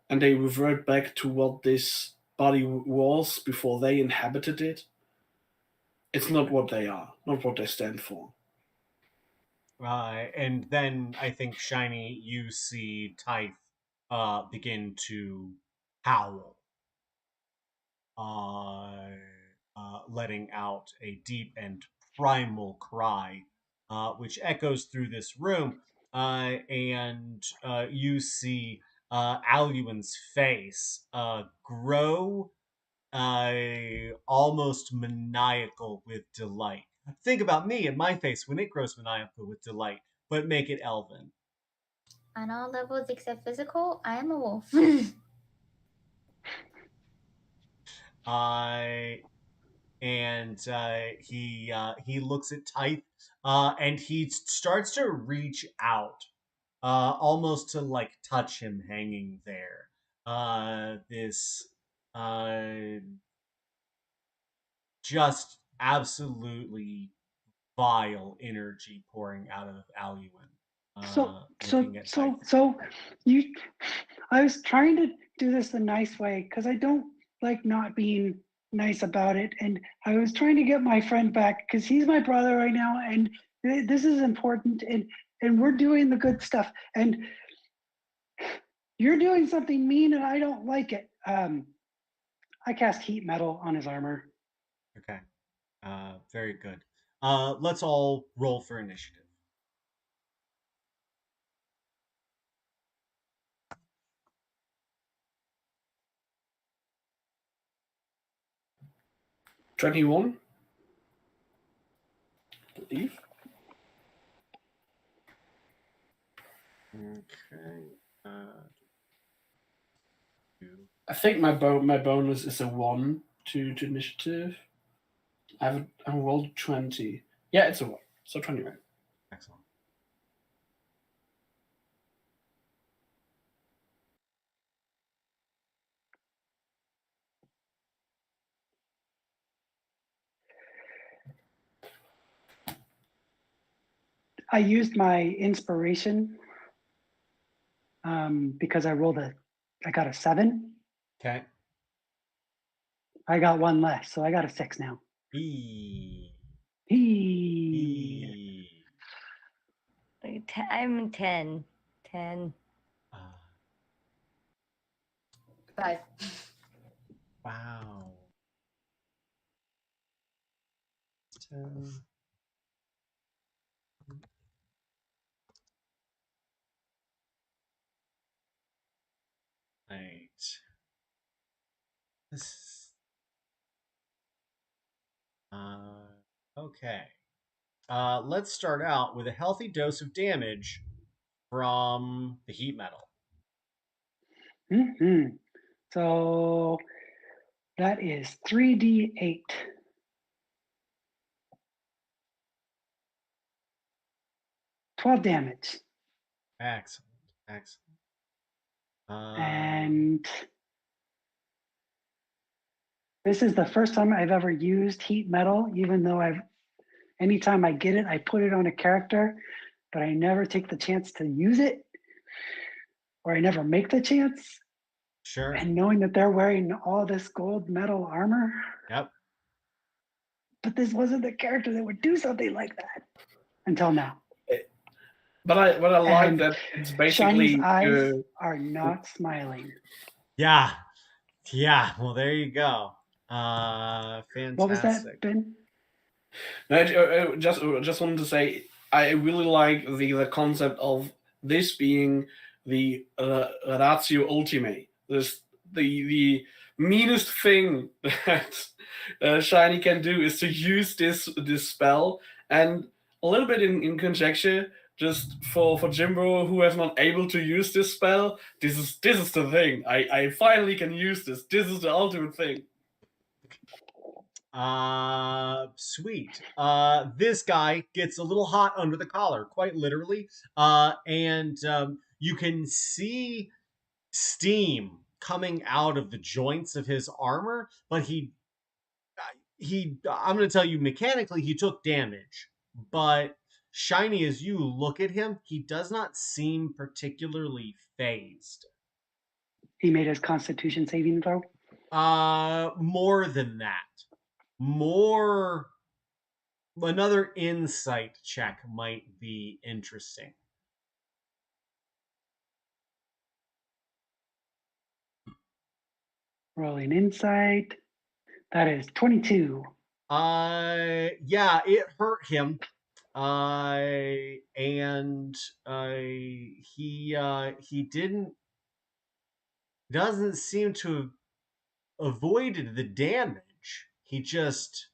and they revert back to what this body was before they inhabited it, it's not what they are, not what they stand for. And then I think, Shiny, you see Typh begin to howl, letting out a deep and primal cry, which echoes through this room. And you see Aluin's face grow almost maniacal with delight. Think about me and my face when it grows maniacal with delight, but make it elven. On all levels except physical, I am a wolf. He looks at Typh, and he starts to reach out, almost to like touch him hanging there. This just absolutely vile energy pouring out of Aluin. I was trying to do this the nice way because I don't like not being nice about it, and I was trying to get my friend back because he's my brother right now, and this is important, and we're doing the good stuff, and you're doing something mean, and I don't like it. I cast heat metal on his armor. Okay, very good. Let's all roll for initiative. $21, I believe. Okay. I think my bonus is a 1 to initiative. I rolled 20. Yeah, it's a 1. So 20, right? Excellent. I used my inspiration because I got a 7. Okay. I got 1 less, so I got a 6 now. I'm 10. 10. 5. Wow. 10. Right. Okay. Let's start out with a healthy dose of damage from the heat metal. Mm-hmm. So that is 3d8. 12 damage. Excellent. And this is the first time I've ever used heat metal, even though anytime I get it, I put it on a character, but I never take the chance to use it, or I never make the chance. Sure. And knowing that they're wearing all this gold metal armor. Yep. But this wasn't the character that would do something like that until now. But I like that it's basically Shiny's eyes are not smiling. Yeah. Well, there you go. Fantastic. What was that, Ben? No, just wanted to say I really like the concept of this being the ratio ultimate. This the meanest thing that Shiny can do is to use this spell, and a little bit in conjecture, just for Jimbo, who is not able to use this spell, this is the thing. I finally can use this. This is the ultimate thing. Sweet. This guy gets a little hot under the collar, quite literally. And you can see steam coming out of the joints of his armor, but I'm going to tell you mechanically he took damage, but Shiny, as you look at him, he does not seem particularly phased. He made his Constitution saving throw. More than that. Another insight check might be interesting. Rolling insight. That is 22. Yeah, it hurt him. And he doesn't seem to have avoided the damage. He just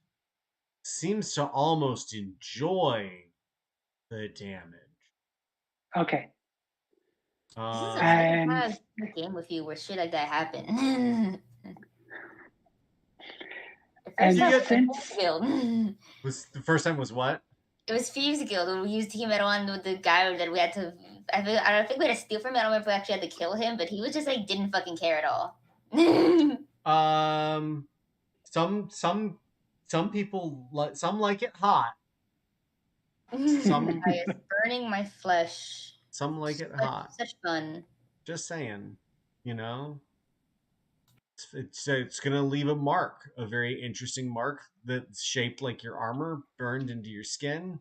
seems to almost enjoy the damage. Okay. This is the And- first time I've played a game with you where shit like that happened. And Thieves since Guild. Was the first time was what? It was Thieves Guild when we used Team Metal on with the guy that we had to. I don't think we had to steal from him. I don't remember if we actually had to kill him, but he was just like didn't fucking care at all. Some people some like it hot. Some I was burning my flesh. some like it hot. Such fun. Just saying, you know. It's gonna leave a mark, a very interesting mark that's shaped like your armor, burned into your skin.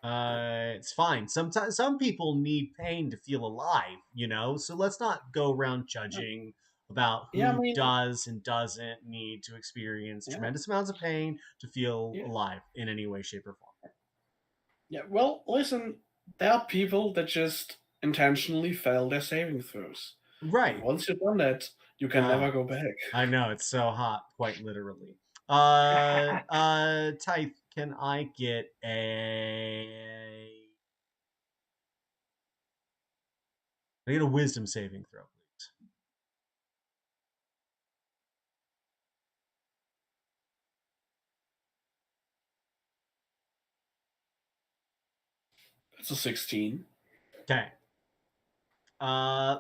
It's fine. Sometimes some people need pain to feel alive, you know. So let's not go around judging about who does and doesn't need to experience tremendous amounts of pain to feel alive in any way, shape, or form. Yeah, well, listen, there are people that just intentionally fail their saving throws. Right. And once you've done that, you can never go back. I know, it's so hot, quite literally. Type, can I get a wisdom saving throw, please? It's a 16. Okay.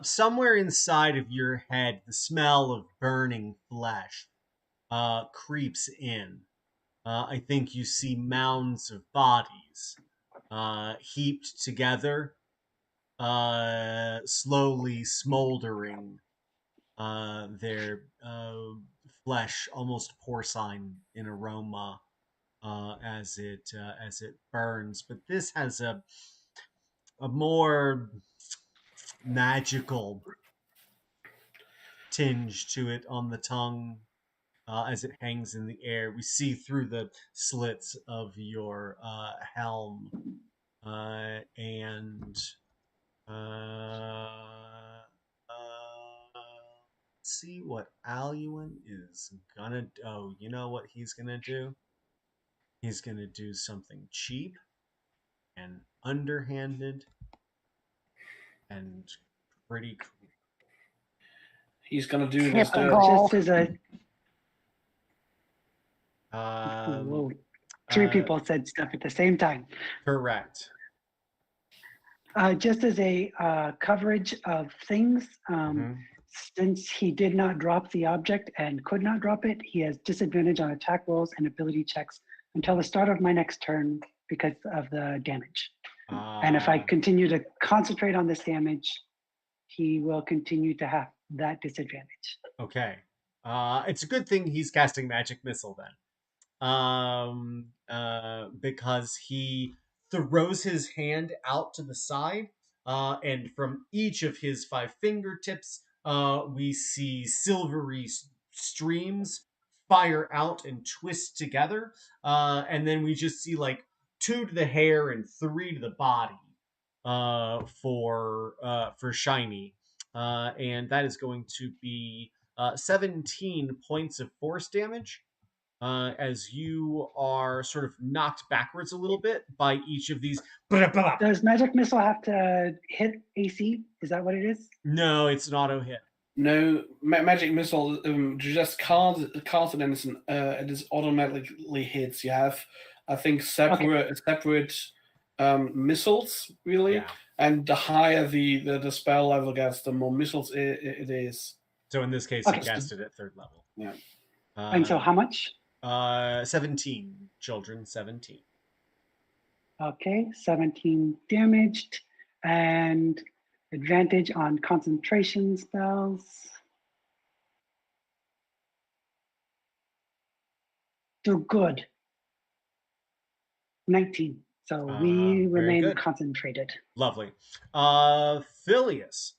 Somewhere inside of your head, the smell of burning flesh creeps in. I think you see mounds of bodies heaped together, slowly smoldering, their flesh almost porcine in aroma as it burns. But this has a more magical tinge to it on the tongue as it hangs in the air. We see through the slits of your helm, and see what Aluin is gonna. Oh, you know what he's gonna do? He's gonna do something cheap and underhanded and pretty cool. He's gonna do this. Just as a Um, three people said stuff at the same time. Correct. Just as a coverage of things, Mhm. since he did not drop the object and could not drop it, he has disadvantage on attack rolls and ability checks until the start of my next turn because of the damage. And if I continue to concentrate on this damage, he will continue to have that disadvantage. Okay. It's a good thing he's casting Magic Missile then. Because he throws his hand out to the side, and from each of his 5 fingertips, we see silvery streams fire out and twist together, and then we just see like 2 to the hair and 3 to the body for Shiny, and that is going to be 17 points of force damage. as you are sort of knocked backwards a little bit by each of these. Does magic missile have to hit AC? Is that what it is? No, it's an auto hit. No, magic missile just cast it and it is automatically hits. You have, I think, separate missiles really, and the higher the spell level gets, the more missiles it is. So in this case, you cast it at 3rd level. Yeah. And so how much? 17, children, 17. Okay, 17 damaged, and advantage on concentration spells. So good. 19. So we remain good. concentrated. Lovely. Phileas.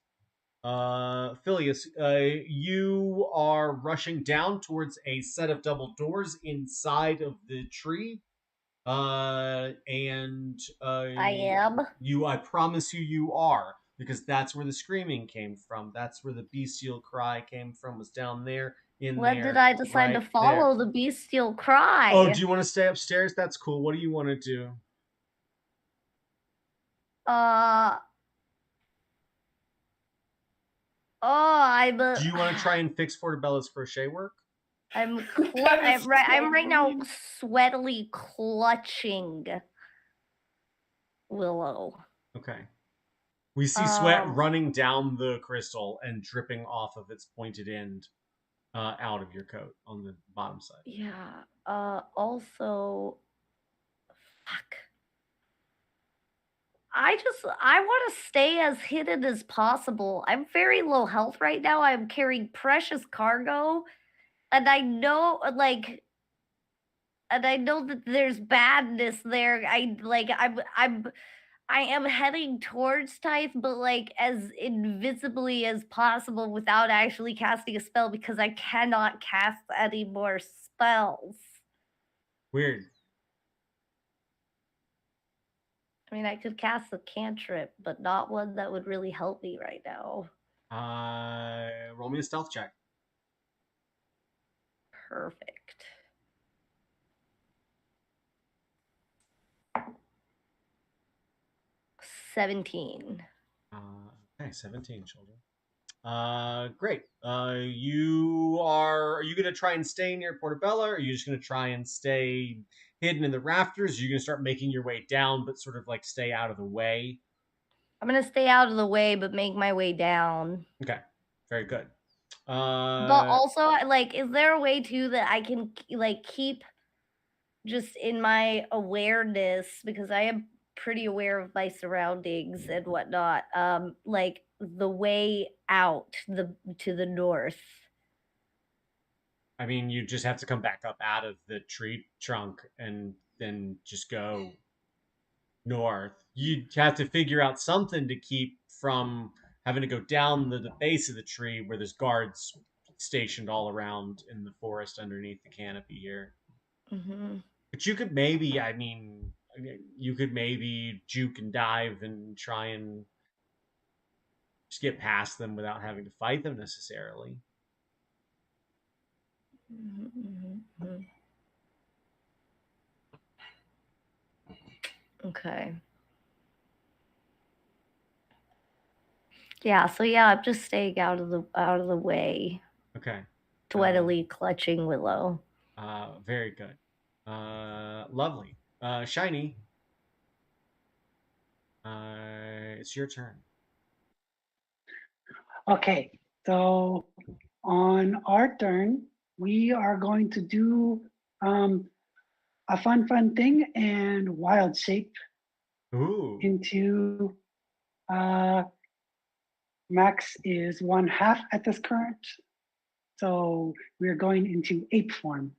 Phileas, you are rushing down towards a set of double doors inside of the tree. And I am. I promise you are, because that's where the screaming came from. That's where the bestial cry came from, was down there. When did I decide to follow the bestial cry? Oh, do you want to stay upstairs? That's cool. What do you want to do? Do you want to try and fix Fortabella's crochet work? I'm right now sweatily clutching Willow. Okay. We see sweat running down the crystal and dripping off of its pointed end out of your coat on the bottom side. Yeah. Also, fuck. I want to stay as hidden as possible. I'm very low health right now. I'm carrying precious cargo, and I know that there's badness there. I am heading towards Tithe, but like as invisibly as possible without actually casting a spell, because I cannot cast any more spells. Weird. I mean, I could cast a cantrip, but not one that would really help me right now. Roll me a stealth check. Perfect. $17. Okay, 17, children. Great. Are you going to try and stay near Portobello, or are you just going to try and stay hidden in the rafters? Are you going to start making your way down, but sort of like stay out of the way? I'm going to stay out of the way, but make my way down. Okay, very good. But also, like, is there a way too that I can like keep just in my awareness, because I am pretty aware of my surroundings and whatnot, like the way out to the north? I mean, you just have to come back up out of the tree trunk and then just go north. You'd have to figure out something to keep from having to go down the base of the tree where there's guards stationed all around in the forest underneath the canopy here. Mm-hmm. But you could maybe, you could maybe juke and dive and try and just get past them without having to fight them necessarily. Mm-hmm. Okay. Yeah, so yeah, I'm just staying out of the way. Okay. Sweatily clutching Willow. Very good. Lovely. Shiny. It's your turn. Okay, so on our turn, we are going to do a fun thing and wild shape into max is 1/2 at this current. So we're going into ape form.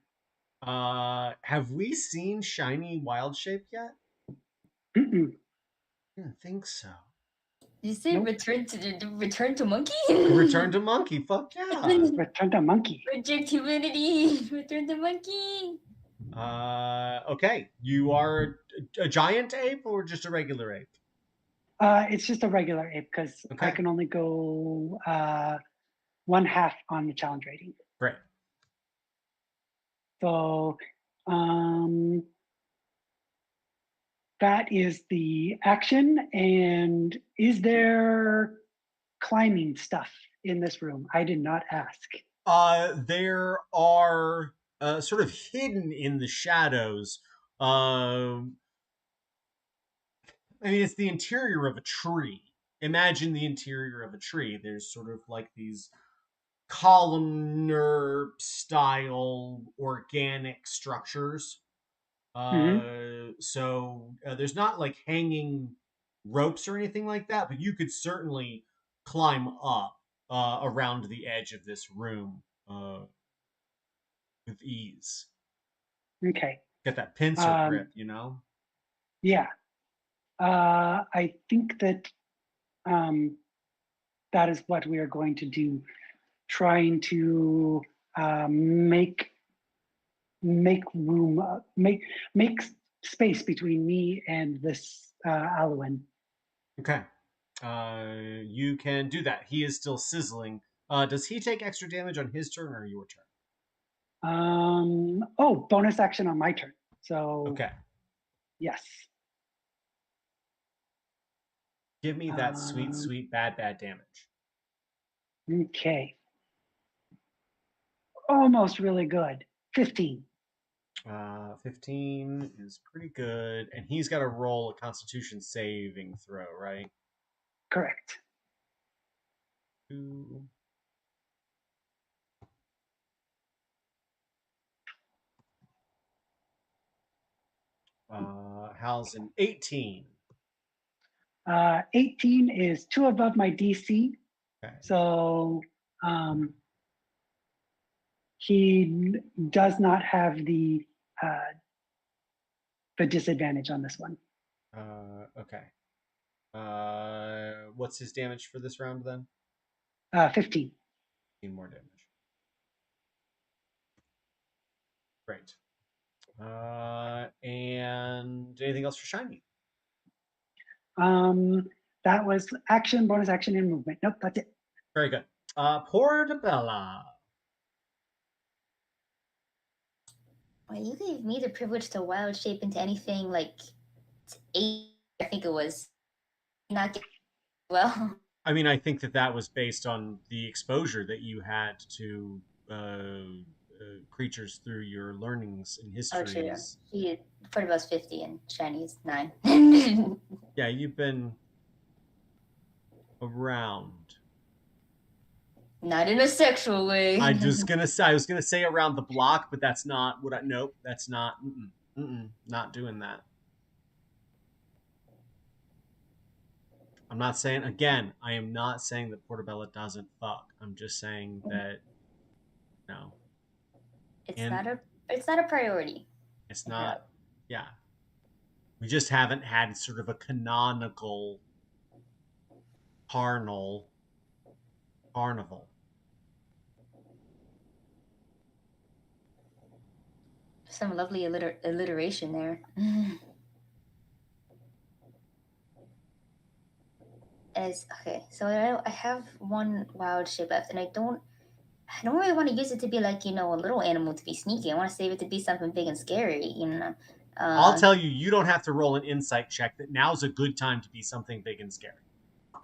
Have we seen Shiny Wild Shape yet? Mm-mm. I don't think so. You say nope. return to monkey? Return to monkey, fuck yeah. Return to monkey. Reject humanity. Return to monkey. Okay. You are a giant ape or just a regular ape? It's just a regular ape because I can only go 1/2 on the challenge rating. Great. So that is the action. And is there climbing stuff in this room? I did not ask. There are sort of hidden in the shadows. I mean, it's the interior of a tree. Imagine the interior of a tree. There's sort of like these columnar style organic structures. There's not like hanging ropes or anything like that, but you could certainly climb up around the edge of this room with ease. Okay. Get that pincer grip, you know? Yeah. I think that that is what we are going to do, trying to make room, make space between me and this Alwyn. Okay. You can do that. He is still sizzling. Does he take extra damage on his turn or your turn? Oh, bonus action on my turn. So Okay. yes. Give me that sweet, bad damage. Okay. Almost really good. 15. 15 is pretty good. And he's got to roll a constitution saving throw, right? Correct. 2. How's an 18? 18 is 2 above my DC. Okay. So he does not have the disadvantage on this one. Okay. What's his damage for this round then? 15. 15 more damage. Great. And anything else for Shiny? That was action, bonus action, and movement. Nope, that's it. Very good. Portabella. Well, you gave me the privilege to wild shape into anything like 8, I think it was. Not get well. I mean, I think that was based on the exposure that you had to creatures through your learnings and histories. Oh, true. Portabella's 50 and Shiny's 9. Yeah, you've been around. Not in a sexual way. I was gonna say around the block, but that's not what I. Nope, that's not. Not doing that. I'm not saying again. I am not saying that Portabella doesn't fuck. I'm just saying that no. It's not a priority. It's not. Yeah. We just haven't had sort of a canonical carnival. Some lovely alliteration there. So I have one wild shape left, and I don't really want to use it to be like, a little animal to be sneaky. I want to save it to be something big and scary, I'll tell you, you don't have to roll an insight check. That now's a good time to be something big and scary.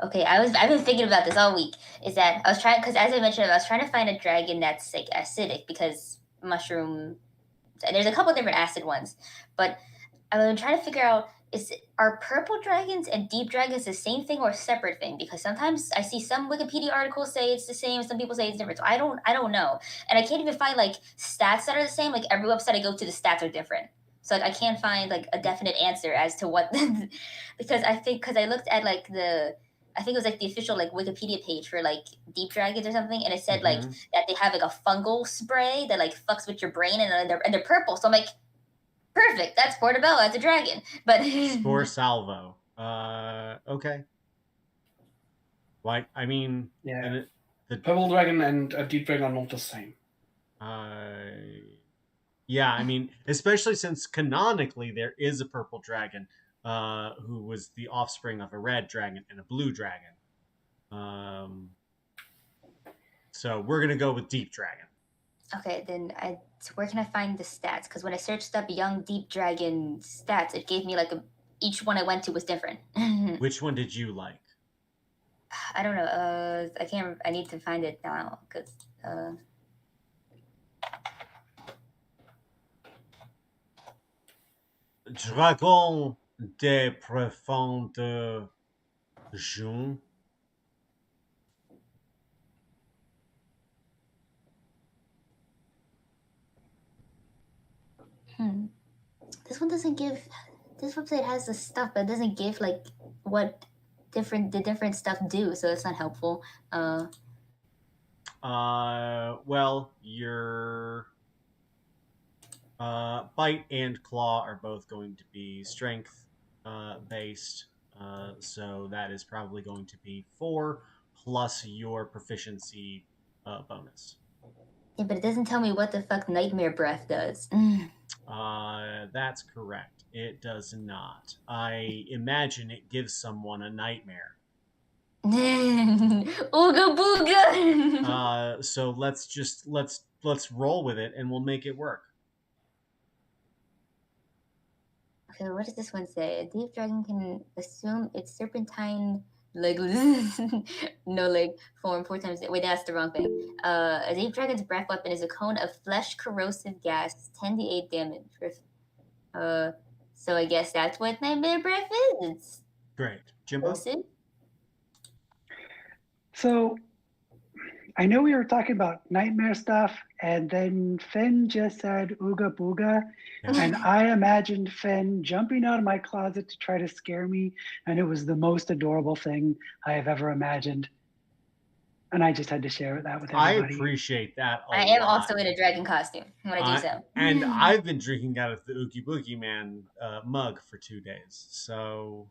Okay, I've been thinking about this all week. Is that I was trying, because as I mentioned, I was trying to find a dragon that's like acidic, because mushroom. There's a couple different acid ones, but I've been trying to figure out, are purple dragons and deep dragons the same thing or a separate thing? Because sometimes I see some Wikipedia articles say it's the same, some people say it's different. So I don't know, and I can't even find like stats that are the same. Like every website I go to, the stats are different. So like I can't find like a definite answer as to what, because I looked at like I think it was like the official like Wikipedia page for like deep dragons or something, and it said like that they have like a fungal spray that like fucks with your brain, and they're purple. So I'm like, perfect, that's Portabella as a dragon. But Spore salvo. Okay. Like, I mean, yeah, the purple dragon and a deep dragon are not the same. Yeah, I mean, especially since canonically there is a purple dragon who was the offspring of a red dragon and a blue dragon. So we're gonna go with deep dragon. Okay, then So where can I find the stats? Because when I searched up young deep dragon stats, it gave me like each one I went to was different. Which one did you like? I don't know. I can't. I need to find it now because. Dragon des profondes June. This one doesn't give. This website has the stuff, but it doesn't give like what the different stuff do. So it's not helpful. Well, your bite and claw are both going to be strength based. So that is probably going to be 4 plus your proficiency bonus. Yeah, but it doesn't tell me what the fuck nightmare breath does. That's correct. It does not. I imagine it gives someone a nightmare. Ooga booga. So let's roll with it and we'll make it work. Okay, what does this one say? A deep dragon can assume its serpentine no leg form 4 times. Wait, that's the wrong thing. A deep dragon's breath weapon is a cone of flesh corrosive gas, 10d8 damage. So I guess that's what nightmare breath is. It's Great, Jimbo. corrosive. So I know we were talking about nightmare stuff, and then Finn just said ooga booga, and I imagined Finn jumping out of my closet to try to scare me, and it was the most adorable thing I have ever imagined. And I just had to share that with everybody. I appreciate that a I am lot. also in a dragon costume when I do so. And I've been drinking out of the Oogie Boogie Man mug for 2 days. So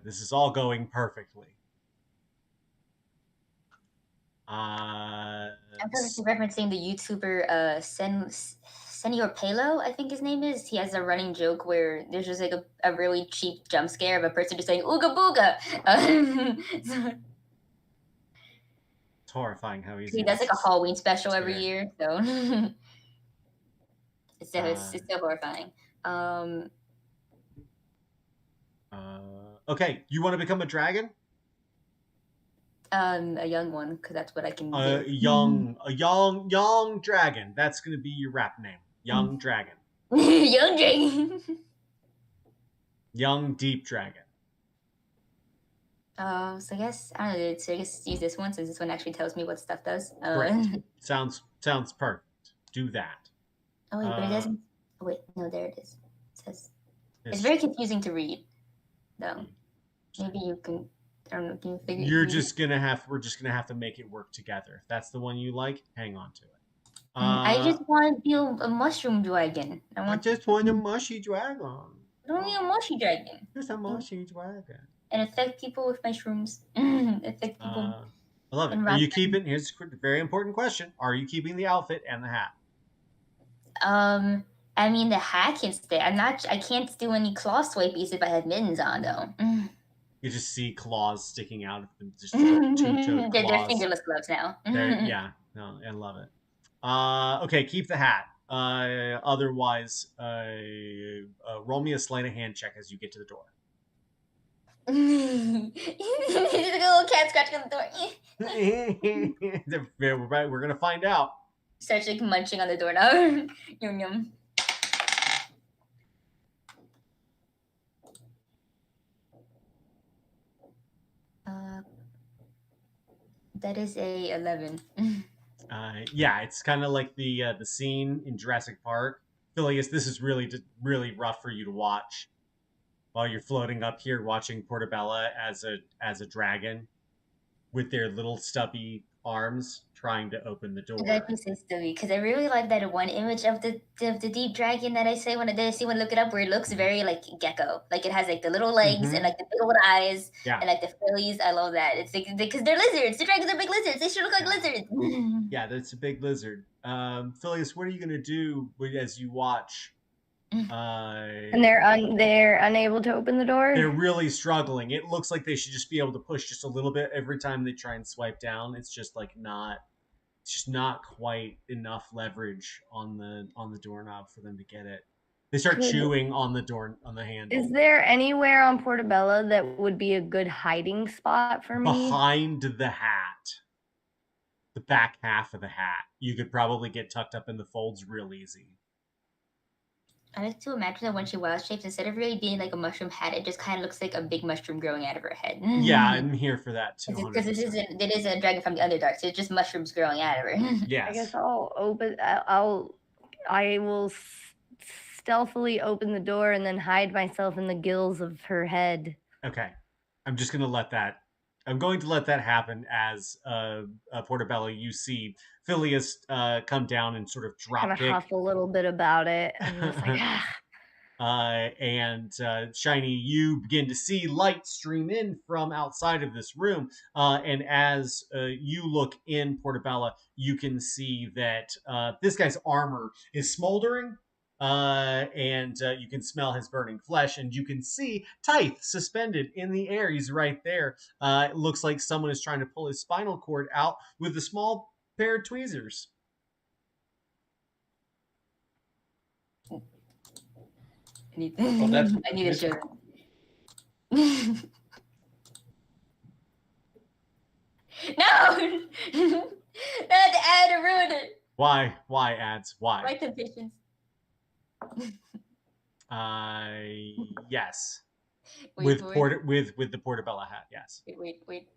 this is all going perfectly. I'm referencing the YouTuber Senior Palo, I think his name is. He has a running joke where there's just like a really cheap jump scare of a person just saying ooga booga. It's horrifying how easy he does like a Halloween special every year, so it's so horrifying. Okay, you want to become a dragon? A young one, because that's what I can do. A young dragon. That's gonna be your rap name. Young dragon. Young dragon. Young deep dragon. So I guess I don't know. So I guess use this one since this one actually tells me what stuff does. Great. Sounds perfect. Do that. Oh wait, but it doesn't. Oh, wait, no, there it is. It says it's very confusing to read, though. Maybe you can. I don't know. Can you figure? We're just gonna have to make it work together. If that's the one you like, hang on to it. I just want to be a mushroom dragon. I just want a mushy dragon. I don't need a mushy dragon. Just a mushy dragon. And affect people with mushrooms. Affect people. I love it. Are you keeping? Here's a very important question: are you keeping the outfit and the hat? I mean, the hat can stay. I can't do any claw swipies if I have mittens on, though. You just see claws sticking out of them. Just two-toed claws. They're fingerless gloves now. Yeah, no, I love it. Okay, keep the hat. Otherwise, roll me a sleight of hand check as you get to the door. There's a little cat scratching on the door. We're gonna find out. Starts like munching on the door now. Yum yum. That is a 11. Yeah, it's kind of like the scene in Jurassic Park. Phileas, this is really rough for you to watch while you're floating up here watching Portobello as a dragon with their little stubby arms trying to open the door. That piece is stubby because I really like that one image of the deep dragon that I see when I look it up, where it looks very like gecko, like it has like the little legs and like the big old eyes and like the frillies. I love that. It's like because they're lizards. The dragons are big lizards. They should look like lizards. Yeah, that's a big lizard. Phileas, what are you gonna do as you watch? And they're unable to open the door. They're really struggling. It looks like they should just be able to push just a little bit every time they try and swipe down. It's just like not It's just not quite enough leverage on the doorknob for them to get it. They start chewing on the handle. Is there anywhere on Portobello that would be a good hiding spot for me? Behind the hat. The back half of the hat. You could probably get tucked up in the folds real easy. I like to imagine that when she wild shapes, instead of really being like a mushroom hat, it just kind of looks like a big mushroom growing out of her head. Yeah, I'm here for that too. Because it is a dragon from the Underdark, so it's just mushrooms growing out of her. Yes. I guess I will stealthily open the door and then hide myself in the gills of her head. Okay. I'm going to let that happen as Portobello, you see Phileas come down and sort of drop Kind of kick. huff a little bit about it. I'm just like, and Shiny, you begin to see light stream in from outside of this room. And as you look in Portobello, you can see that this guy's armor is smoldering. And you can smell his burning flesh, and you can see Tithe suspended in the air. He's right there. It looks like someone is trying to pull his spinal cord out with a small pair of tweezers. I need a joke. No! Not to add or ruin it. Why? Why ads? Why? My temptations. Yes. Wait, With the Portobello hat, yes. Wait.